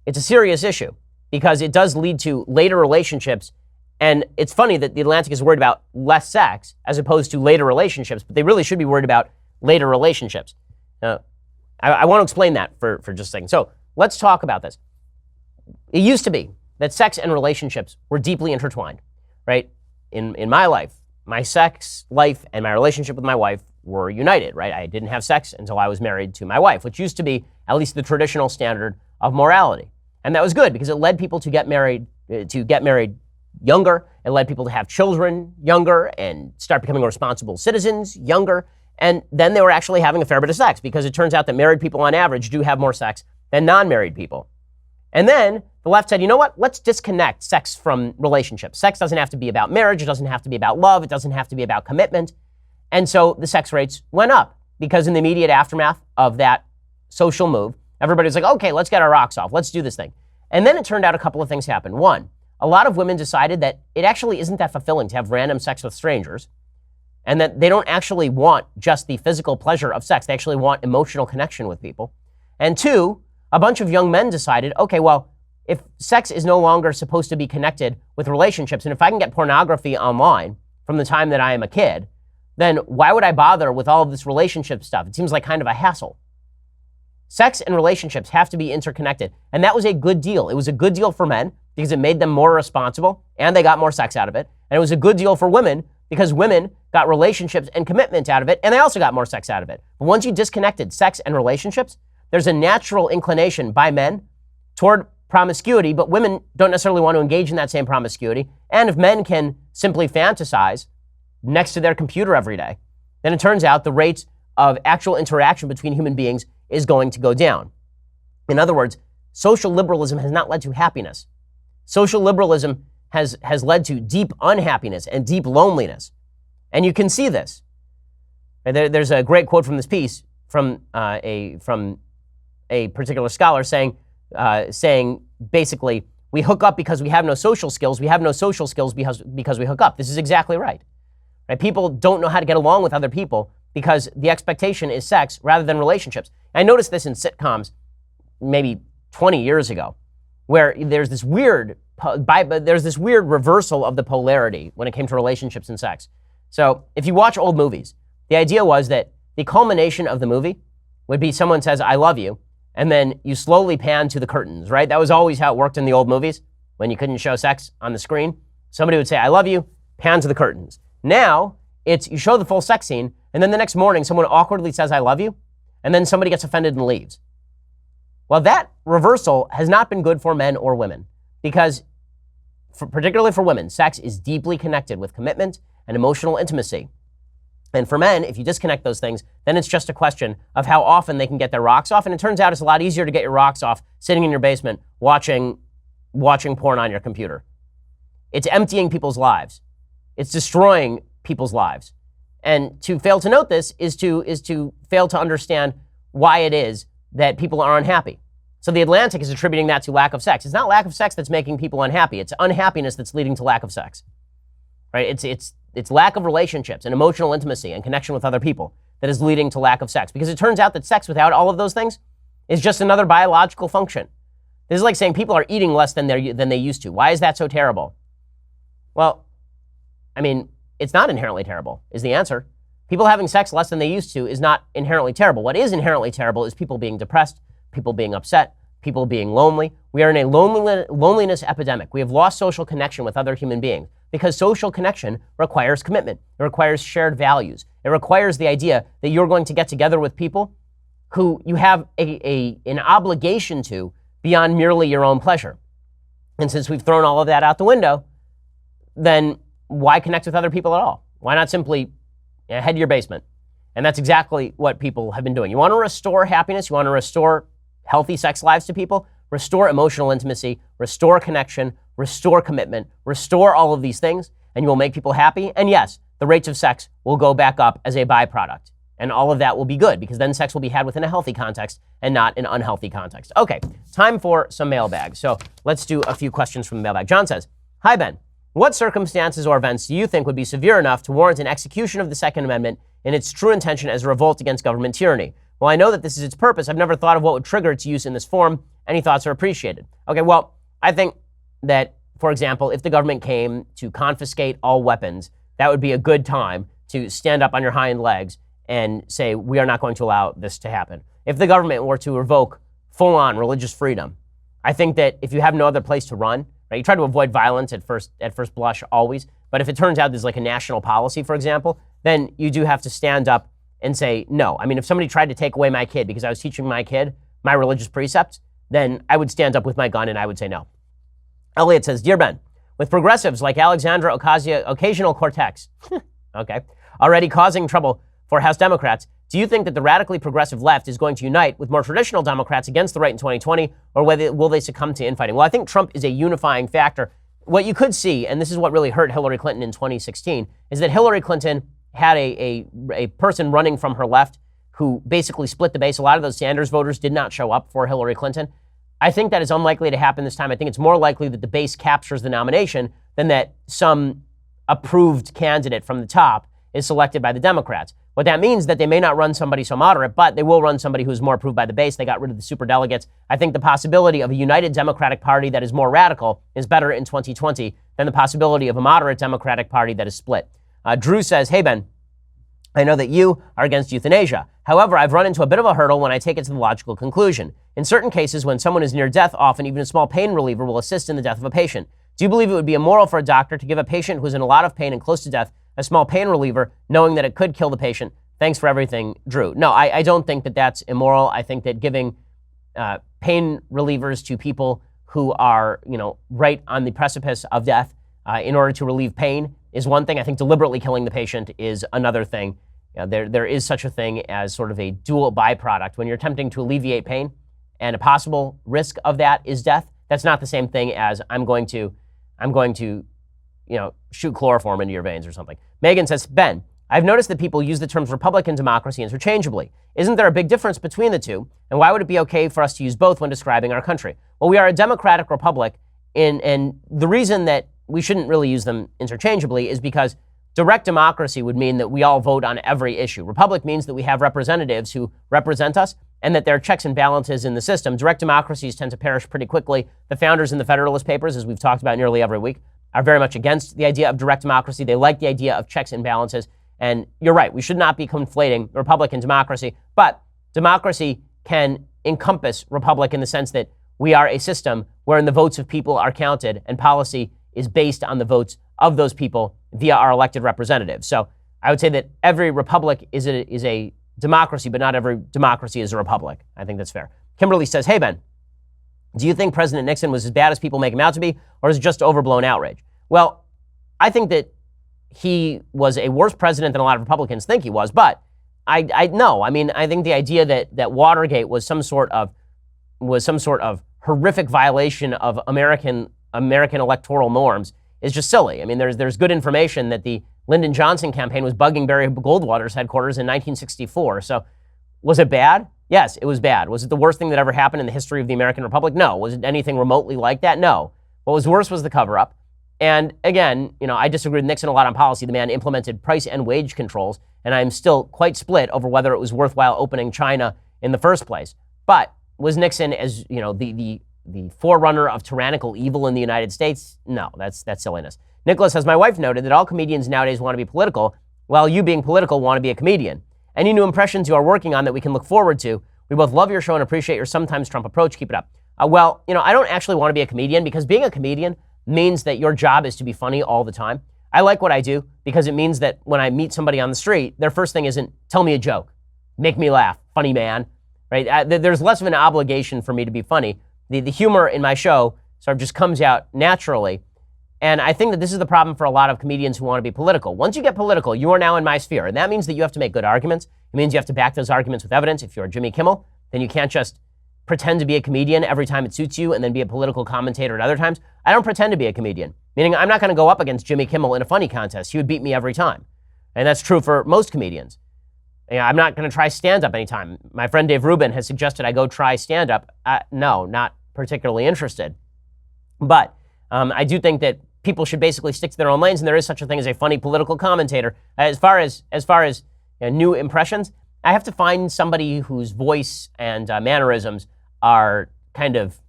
issue because it does lead to later relationships. And it's funny that the Atlantic is worried about less sex as opposed to later relationships, but they really should be worried about later relationships. I want to explain that for just a second. So let's talk about this. It used to be that sex and relationships were deeply intertwined, right? In my life, my sex life and my relationship with my wife were united, right? I didn't have sex until I was married to my wife, which used to be at least the traditional standard of morality. And that was good because it led people to get married younger. It led people to have children younger and start becoming responsible citizens younger. And then they were actually having a fair bit of sex because it turns out that married people on average do have more sex than non-married people. And then the left said, you know what? Let's disconnect sex from relationships. Sex doesn't have to be about marriage. It doesn't have to be about love. It doesn't have to be about commitment. And so the sex rates went up because in the immediate aftermath of that social move, everybody was like, okay, let's get our rocks off. Let's do this thing. And then it turned out a couple of things happened. One, a lot of women decided that it actually isn't that fulfilling to have random sex with strangers and that they don't actually want just the physical pleasure of sex. They actually want emotional connection with people. And two, a bunch of young men decided, okay, well, if sex is no longer supposed to be connected with relationships, and if I can get pornography online from the time that I am a kid, then why would I bother with all of this relationship stuff? It seems like kind of a hassle. Sex and relationships have to be interconnected. And that was a good deal. It was a good deal for men because it made them more responsible and they got more sex out of it. And it was a good deal for women because women got relationships and commitment out of it and they also got more sex out of it. But once you disconnected sex and relationships, there's a natural inclination by men toward promiscuity, but women don't necessarily want to engage in that same promiscuity. And if men can simply fantasize next to their computer every day, then it turns out the rate of actual interaction between human beings is going to go down. In other words, social liberalism has not led to happiness. Social liberalism has led to deep unhappiness and deep loneliness. And you can see this. There's a great quote from this piece from a particular scholar saying basically, we hook up because we have no social skills. We have no social skills because we hook up. This is exactly right. Right? People don't know how to get along with other people because the expectation is sex rather than relationships. I noticed this in sitcoms maybe 20 years ago, where there's this weird reversal of the polarity when it came to relationships and sex. So if you watch old movies, the idea was that the culmination of the movie would be someone says, I love you, and then you slowly pan to the curtains, right? That was always how it worked in the old movies when you couldn't show sex on the screen. Somebody would say, I love you, pan to the curtains. Now, it's you show the full sex scene, and then the next morning, someone awkwardly says, I love you, and then somebody gets offended and leaves. Well, that reversal has not been good for men or women because, particularly for women, sex is deeply connected with commitment and emotional intimacy. And for men, if you disconnect those things, then it's just a question of how often they can get their rocks off. And it turns out it's a lot easier to get your rocks off sitting in your basement watching porn on your computer. It's emptying people's lives. It's destroying people's lives. And to fail to note this is to fail to understand why it is that people are unhappy. So the Atlantic is attributing that to lack of sex. It's not lack of sex that's making people unhappy. It's unhappiness that's leading to lack of sex. Right? It's lack of relationships and emotional intimacy and connection with other people that is leading to lack of sex. Because it turns out that sex without all of those things is just another biological function. This is like saying people are eating less than they used to. Why is that so terrible? Well, I mean, it's not inherently terrible, is the answer. People having sex less than they used to is not inherently terrible. What is inherently terrible is people being depressed, people being upset, people being lonely. We are in a loneliness epidemic. We have lost social connection with other human beings because social connection requires commitment. It requires shared values. It requires the idea that you're going to get together with people who you have an obligation to beyond merely your own pleasure. And since we've thrown all of that out the window, then why connect with other people at all? Why not simply head to your basement? And that's exactly what people have been doing. You want to restore happiness, you want to restore healthy sex lives to people, restore emotional intimacy, restore connection, restore commitment, restore all of these things, and you will make people happy. And yes, the rates of sex will go back up as a byproduct. And all of that will be good because then sex will be had within a healthy context and not an unhealthy context. Okay, time for some mailbag. So let's do a few questions from the mailbag. John says, hi, Ben. What circumstances or events do you think would be severe enough to warrant an execution of the Second Amendment in its true intention as a revolt against government tyranny? Well, I know that this is its purpose. I've never thought of what would trigger its use in this form. Any thoughts are appreciated. Okay, well, I think that, for example, if the government came to confiscate all weapons, that would be a good time to stand up on your hind legs and say, we are not going to allow this to happen. If the government were to revoke full-on religious freedom, I think that if you have no other place to run, right, you try to avoid violence at first blush always, but if it turns out there's like a national policy, for example, then you do have to stand up and say no. I mean, if somebody tried to take away my kid because I was teaching my kid my religious precepts, then I would stand up with my gun and I would say no. Elliot says, Dear Ben, with progressives like Alexandra Ocasio-Cortez, okay, already causing trouble for House Democrats, do you think that the radically progressive left is going to unite with more traditional Democrats against the right in 2020, or will they succumb to infighting? Well, I think Trump is a unifying factor. What you could see, and this is what really hurt Hillary Clinton in 2016, is that Hillary Clinton had a person running from her left who basically split the base. A lot of those Sanders voters did not show up for Hillary Clinton. I think that is unlikely to happen this time. I think it's more likely that the base captures the nomination than that some approved candidate from the top is selected by the Democrats. What that means is that they may not run somebody so moderate, but they will run somebody who's more approved by the base. They got rid of the superdelegates. I think the possibility of a united Democratic Party that is more radical is better in 2020 than the possibility of a moderate Democratic Party that is split. Drew says, hey, Ben, I know that you are against euthanasia. However, I've run into a bit of a hurdle when I take it to the logical conclusion. In certain cases, when someone is near death, often even a small pain reliever will assist in the death of a patient. Do you believe it would be immoral for a doctor to give a patient who's in a lot of pain and close to death a small pain reliever, knowing that it could kill the patient? Thanks for everything, Drew. No, I don't think that that's immoral. I think that giving pain relievers to people who are, right on the precipice of death in order to relieve pain is one thing. I think deliberately killing the patient is another thing. There is such a thing as sort of a dual byproduct. When you're attempting to alleviate pain and a possible risk of that is death, that's not the same thing as I'm going to shoot chloroform into your veins or something. Megan says, Ben, I've noticed that people use the terms Republican democracy interchangeably. Isn't there a big difference between the two? And why would it be okay for us to use both when describing our country? Well, we are a democratic republic, and the reason that we shouldn't really use them interchangeably is because direct democracy would mean that we all vote on every issue. Republic means that we have representatives who represent us and that there are checks and balances in the system. Direct democracies tend to perish pretty quickly. The founders in the Federalist Papers, as we've talked about nearly every week, are very much against the idea of direct democracy. They like the idea of checks and balances. And you're right, we should not be conflating republic and democracy, but democracy can encompass republic in the sense that we are a system wherein the votes of people are counted and policy is based on the votes of those people via our elected representatives. So I would say that every republic is a democracy, but not every democracy is a republic. I think that's fair. Kimberly says, hey, Ben, do you think President Nixon was as bad as people make him out to be, or is it just overblown outrage? Well, I think that he was a worse president than a lot of Republicans think he was, but I know. I mean, I think the idea that Watergate was some sort of horrific violation of American electoral norms is just silly. I mean, there's good information that the Lyndon Johnson campaign was bugging Barry Goldwater's headquarters in 1964. So was it bad? Yes, it was bad. Was it the worst thing that ever happened in the history of the American Republic? No. Was it anything remotely like that? No. What was worse was the cover-up. And again, I disagree with Nixon a lot on policy. The man implemented price and wage controls, and I'm still quite split over whether it was worthwhile opening China in the first place. But was Nixon, as the the forerunner of tyrannical evil in the United States? No, that's silliness. Nicholas says, my wife noted that all comedians nowadays want to be political, while you being political want to be a comedian. Any new impressions you are working on that we can look forward to? We both love your show and appreciate your sometimes Trump approach. Keep it up. Well, I don't actually want to be a comedian because being a comedian means that your job is to be funny all the time. I like what I do because it means that when I meet somebody on the street, their first thing isn't, tell me a joke, make me laugh, funny man, right? There's less of an obligation for me to be funny. The humor in my show sort of just comes out naturally. And I think that this is the problem for a lot of comedians who want to be political. Once you get political, you are now in my sphere. And that means that you have to make good arguments. It means you have to back those arguments with evidence. If you're Jimmy Kimmel, then you can't just pretend to be a comedian every time it suits you and then be a political commentator at other times. I don't pretend to be a comedian, meaning I'm not going to go up against Jimmy Kimmel in a funny contest. He would beat me every time. And that's true for most comedians. I'm not going to try stand-up anytime. My friend Dave Rubin has suggested I go try stand-up. No, not particularly interested. But I do think that people should basically stick to their own lanes, and there is such a thing as a funny political commentator. As far as new impressions, I have to find somebody whose voice and mannerisms are kind of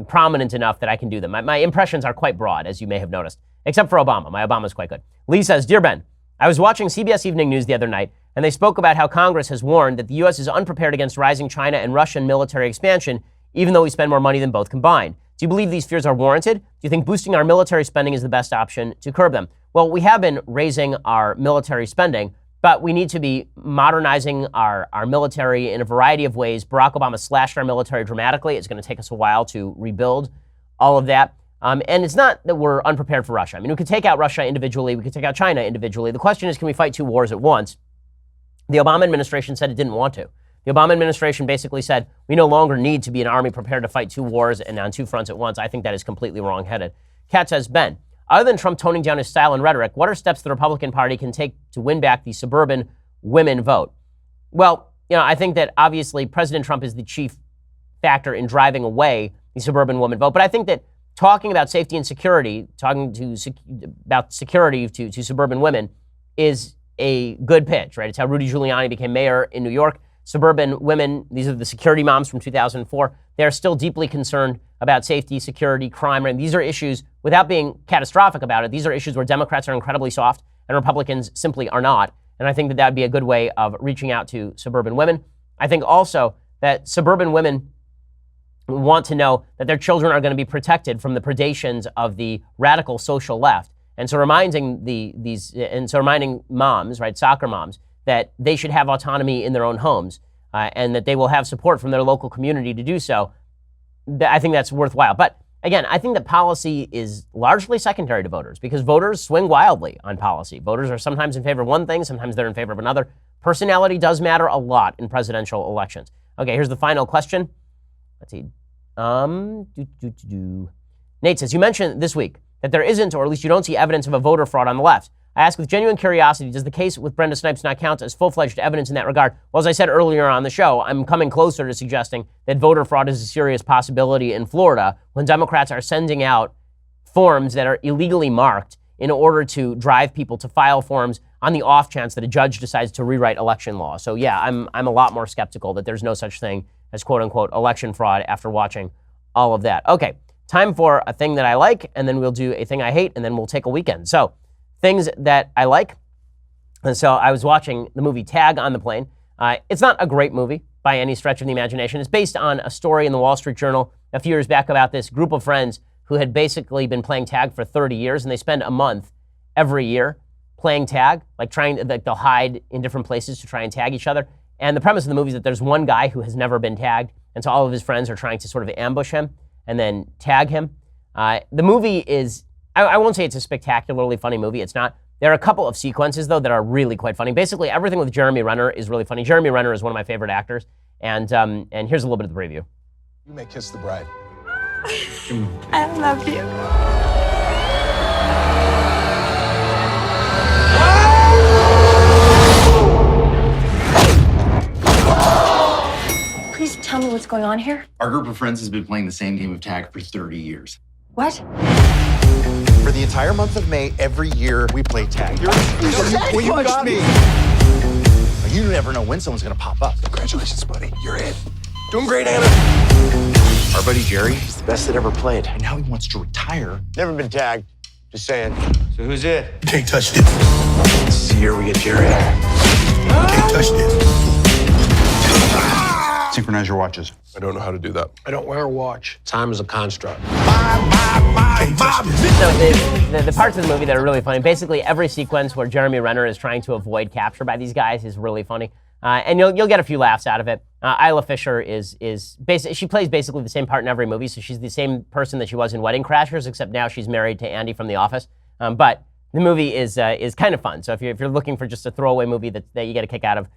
prominent enough that I can do them. My impressions are quite broad, as you may have noticed, except for Obama. My Obama's quite good. Lee says, Dear Ben, I was watching CBS Evening News the other night, and they spoke about how Congress has warned that the U.S. is unprepared against rising China and Russian military expansion, even though we spend more money than both combined. Do you believe these fears are warranted? Do you think boosting our military spending is the best option to curb them? Well, we have been raising our military spending, but we need to be modernizing our military in a variety of ways. Barack Obama slashed our military dramatically. It's going to take us a while to rebuild all of that. And it's not that we're unprepared for Russia. I mean, we could take out Russia individually. We could take out China individually. The question is, can we fight two wars at once? The Obama administration said it didn't want to. The Obama administration basically said, we no longer need to be an army prepared to fight two wars and on two fronts at once. I think that is completely wrong-headed. Kat says, Ben, other than Trump toning down his style and rhetoric, what are steps the Republican Party can take to win back the suburban women vote? Well, I think that obviously President Trump is the chief factor in driving away the suburban woman vote. But I think that talking about safety and security, about security to suburban women is a good pitch, right? It's how Rudy Giuliani became mayor in New York. Suburban women, these are the security moms from 2004, they're still deeply concerned about safety, security, crime, and these are issues, without being catastrophic about it, these are issues where Democrats are incredibly soft and Republicans simply are not. And I think that would be a good way of reaching out to suburban women. I think also that suburban women want to know that their children are going to be protected from the predations of the radical social left. And so reminding moms, right, soccer moms, that they should have autonomy in their own homes and that they will have support from their local community to do so, I think that's worthwhile. But again, I think that policy is largely secondary to voters because voters swing wildly on policy. Voters are sometimes in favor of one thing, sometimes they're in favor of another. Personality does matter a lot in presidential elections. Okay, here's the final question. Let's see. Nate says, you mentioned this week that there isn't, or at least you don't see evidence of a voter fraud on the left. I ask with genuine curiosity, does the case with Brenda Snipes not count as full-fledged evidence in that regard? Well, as I said earlier on the show, I'm coming closer to suggesting that voter fraud is a serious possibility in Florida when Democrats are sending out forms that are illegally marked in order to drive people to file forms on the off chance that a judge decides to rewrite election law. So yeah, I'm a lot more skeptical that there's no such thing as quote-unquote election fraud after watching all of that. Okay, time for a thing that I like, and then we'll do a thing I hate, and then we'll take a weekend. So, things that I like. And so I was watching the movie Tag on the plane. It's not a great movie by any stretch of the imagination. It's based on a story in the Wall Street Journal a few years back about this group of friends who had basically been playing tag for 30 years, and they spend a month every year playing tag, they'll hide in different places to try and tag each other. And the premise of the movie is that there's one guy who has never been tagged, and so all of his friends are trying to sort of ambush him and then tag him. The movie is, I won't say it's a spectacularly funny movie. It's not. There are a couple of sequences, though, that are really quite funny. Basically, everything with Jeremy Renner is really funny. Jeremy Renner is one of my favorite actors. And here's a little bit of the preview. You may kiss the bride. I love you. Please tell me what's going on here. Our group of friends has been playing the same game of tag for 30 years. What? For the entire month of May, every year we play tag. You got me. You never know when someone's gonna pop up. Congratulations, buddy. You're in. Doing great, Anna. Our buddy Jerry is the best that ever played, and now he wants to retire. Never been tagged. Just saying. So who's it? You can't touch this. This is the year we get Jerry. You can't touch this. Synchronize your watches. I don't know how to do that. I don't wear a watch. Time is a construct. So the parts of the movie that are really funny, basically every sequence where Jeremy Renner is trying to avoid capture by these guys is really funny. And you'll get a few laughs out of it. Isla Fisher is she plays basically the same part in every movie, so she's the same person that she was in Wedding Crashers, except now she's married to Andy from The Office. But the movie is kind of fun. So if you're looking for just a throwaway movie that you get a kick out of,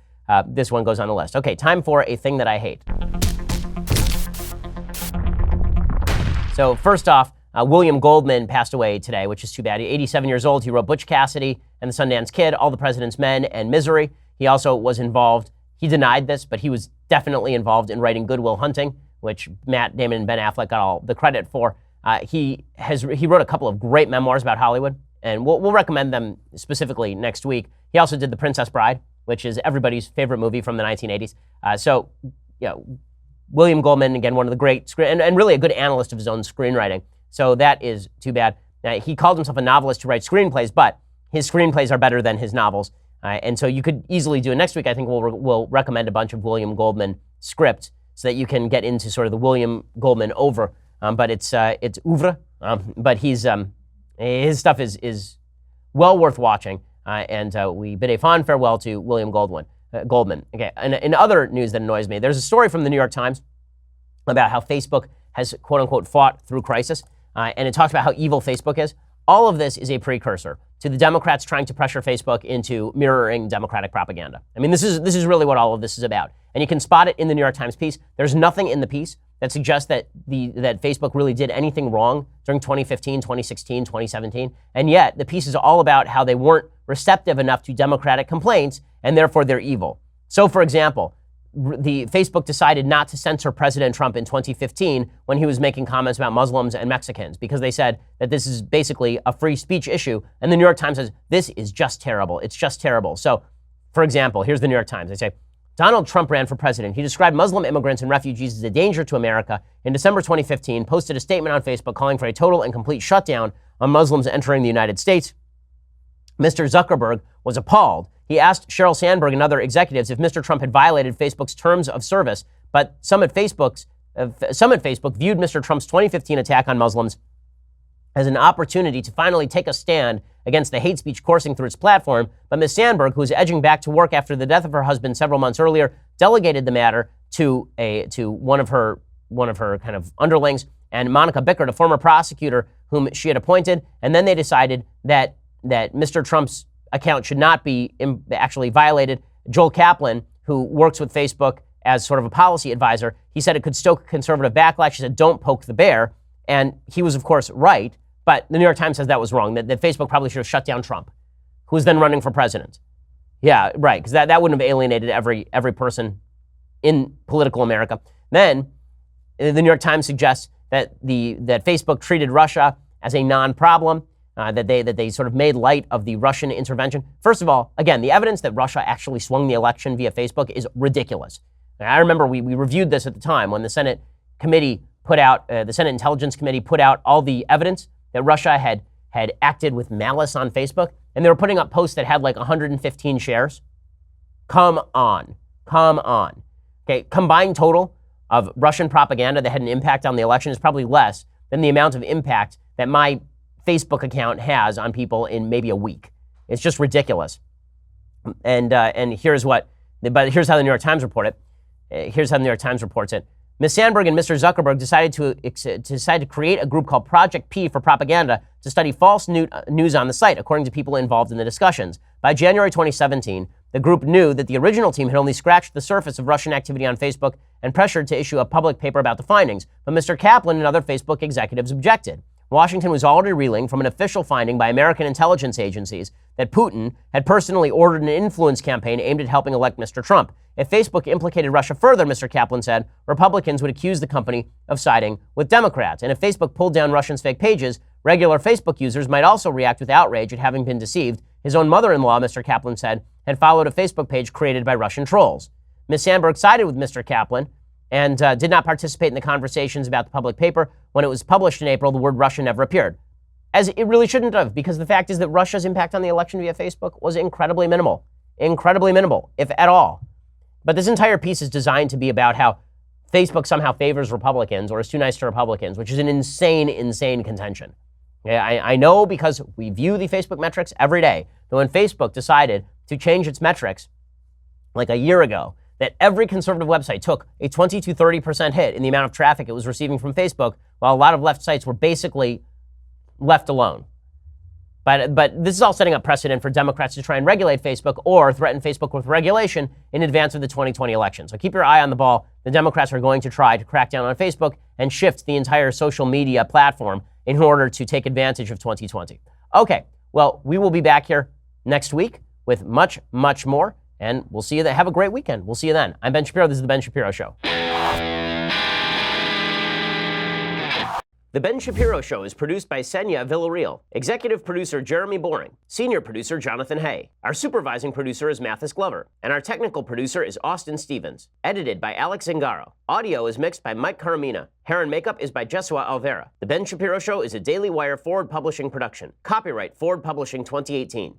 this one goes on the list. Okay, time for a thing that I hate. So first off, William Goldman passed away today, which is too bad. 87 years old. He wrote Butch Cassidy and the Sundance Kid, All the President's Men, and Misery. He also was involved, he denied this, but he was definitely involved in writing Good Will Hunting, which Matt Damon and Ben Affleck got all the credit for. He wrote a couple of great memoirs about Hollywood, and we'll recommend them specifically next week. He also did The Princess Bride, which is everybody's favorite movie from the 1980s. So, William Goldman, again, one of the great, and really a good analyst of his own screenwriting. So that is too bad. He called himself a novelist to write screenplays, but his screenplays are better than his novels. And so you could easily do it. Next week, I think we'll recommend a bunch of William Goldman scripts so that you can get into sort of the William Goldman over. But it's oeuvre. But his stuff is well worth watching. And we bid a fond farewell to William Goldman. Okay. And in other news that annoys me, there's a story from the New York Times about how Facebook has quote unquote fought through crisis. And it talks about how evil Facebook is. All of this is a precursor to the Democrats trying to pressure Facebook into mirroring Democratic propaganda. I mean, this is really what all of this is about. And you can spot it in the New York Times piece. There's nothing in the piece that suggests that Facebook really did anything wrong during 2015, 2016, 2017. And yet, the piece is all about how they weren't receptive enough to Democratic complaints, and therefore they're evil. So, for example, the Facebook decided not to censor President Trump in 2015 when he was making comments about Muslims and Mexicans, because they said that this is basically a free speech issue. And the New York Times says, this is just terrible. It's just terrible. So, for example, here's the New York Times. They say, Donald Trump ran for president. He described Muslim immigrants and refugees as a danger to America. In December 2015, posted a statement on Facebook calling for a total and complete shutdown on Muslims entering the United States. Mr. Zuckerberg was appalled. He asked Sheryl Sandberg and other executives if Mr. Trump had violated Facebook's terms of service, but some at Facebook viewed Mr. Trump's 2015 attack on Muslims as an opportunity to finally take a stand against the hate speech coursing through its platform. But Ms. Sandberg, who was edging back to work after the death of her husband several months earlier, delegated the matter to one of her kind of underlings, and Monica Bickert, a former prosecutor whom she had appointed, and then they decided that Mr. Trump's account should not be actually violated. Joel Kaplan, who works with Facebook as sort of a policy advisor, he said it could stoke conservative backlash. He said, don't poke the bear. And he was, of course, right. But the New York Times says that was wrong, that Facebook probably should have shut down Trump, who was then running for president. Yeah, right, because that wouldn't have alienated every person in political America. Then the New York Times suggests that Facebook treated Russia as a non-problem, that they sort of made light of the Russian intervention. First of all, again, the evidence that Russia actually swung the election via Facebook is ridiculous. I remember we reviewed this at the time when the Senate committee put out, the Senate Intelligence Committee put out all the evidence that Russia had acted with malice on Facebook, and they were putting up posts that had like 115 shares. Come on. Okay, combined total of Russian propaganda that had an impact on the election is probably less than the amount of impact that my Facebook account has on people in maybe a week. It's just ridiculous. And here's how the New York Times report it. Here's how the New York Times reports it. Ms. Sandberg and Mr. Zuckerberg decided to create a group called Project P for Propaganda to study false news on the site, according to people involved in the discussions. By January 2017, the group knew that the original team had only scratched the surface of Russian activity on Facebook and pressured to issue a public paper about the findings. But Mr. Kaplan and other Facebook executives objected. Washington was already reeling from an official finding by American intelligence agencies that Putin had personally ordered an influence campaign aimed at helping elect Mr. Trump. If Facebook implicated Russia further, Mr. Kaplan said, Republicans would accuse the company of siding with Democrats. And if Facebook pulled down Russians' fake pages, regular Facebook users might also react with outrage at having been deceived. His own mother-in-law, Mr. Kaplan said, had followed a Facebook page created by Russian trolls. Ms. Sandberg sided with Mr. Kaplan and did not participate in the conversations about the public paper. When it was published in April, the word Russia never appeared. As it really shouldn't have, because the fact is that Russia's impact on the election via Facebook was incredibly minimal, if at all. But this entire piece is designed to be about how Facebook somehow favors Republicans or is too nice to Republicans, which is an insane, insane contention. Yeah, I know because we view the Facebook metrics every day, that when Facebook decided to change its metrics like a year ago, that every conservative website took a 20 to 30% hit in the amount of traffic it was receiving from Facebook, while a lot of left sites were basically left alone. But this is all setting up precedent for Democrats to try and regulate Facebook or threaten Facebook with regulation in advance of the 2020 election. So keep your eye on the ball. The Democrats are going to try to crack down on Facebook and shift the entire social media platform in order to take advantage of 2020. Okay, well, we will be back here next week with much, much more, and we'll see you then. Have a great weekend. We'll see you then. I'm Ben Shapiro. This is The Ben Shapiro Show. The Ben Shapiro Show is produced by Senya Villarreal, executive producer Jeremy Boring, senior producer Jonathan Hay. Our supervising producer is Mathis Glover, and our technical producer is Austin Stevens. Edited by Alex Zingaro. Audio is mixed by Mike Caramina. Hair and makeup is by Jesua Alvera. The Ben Shapiro Show is a Daily Wire Forward Publishing production. Copyright Forward Publishing 2018.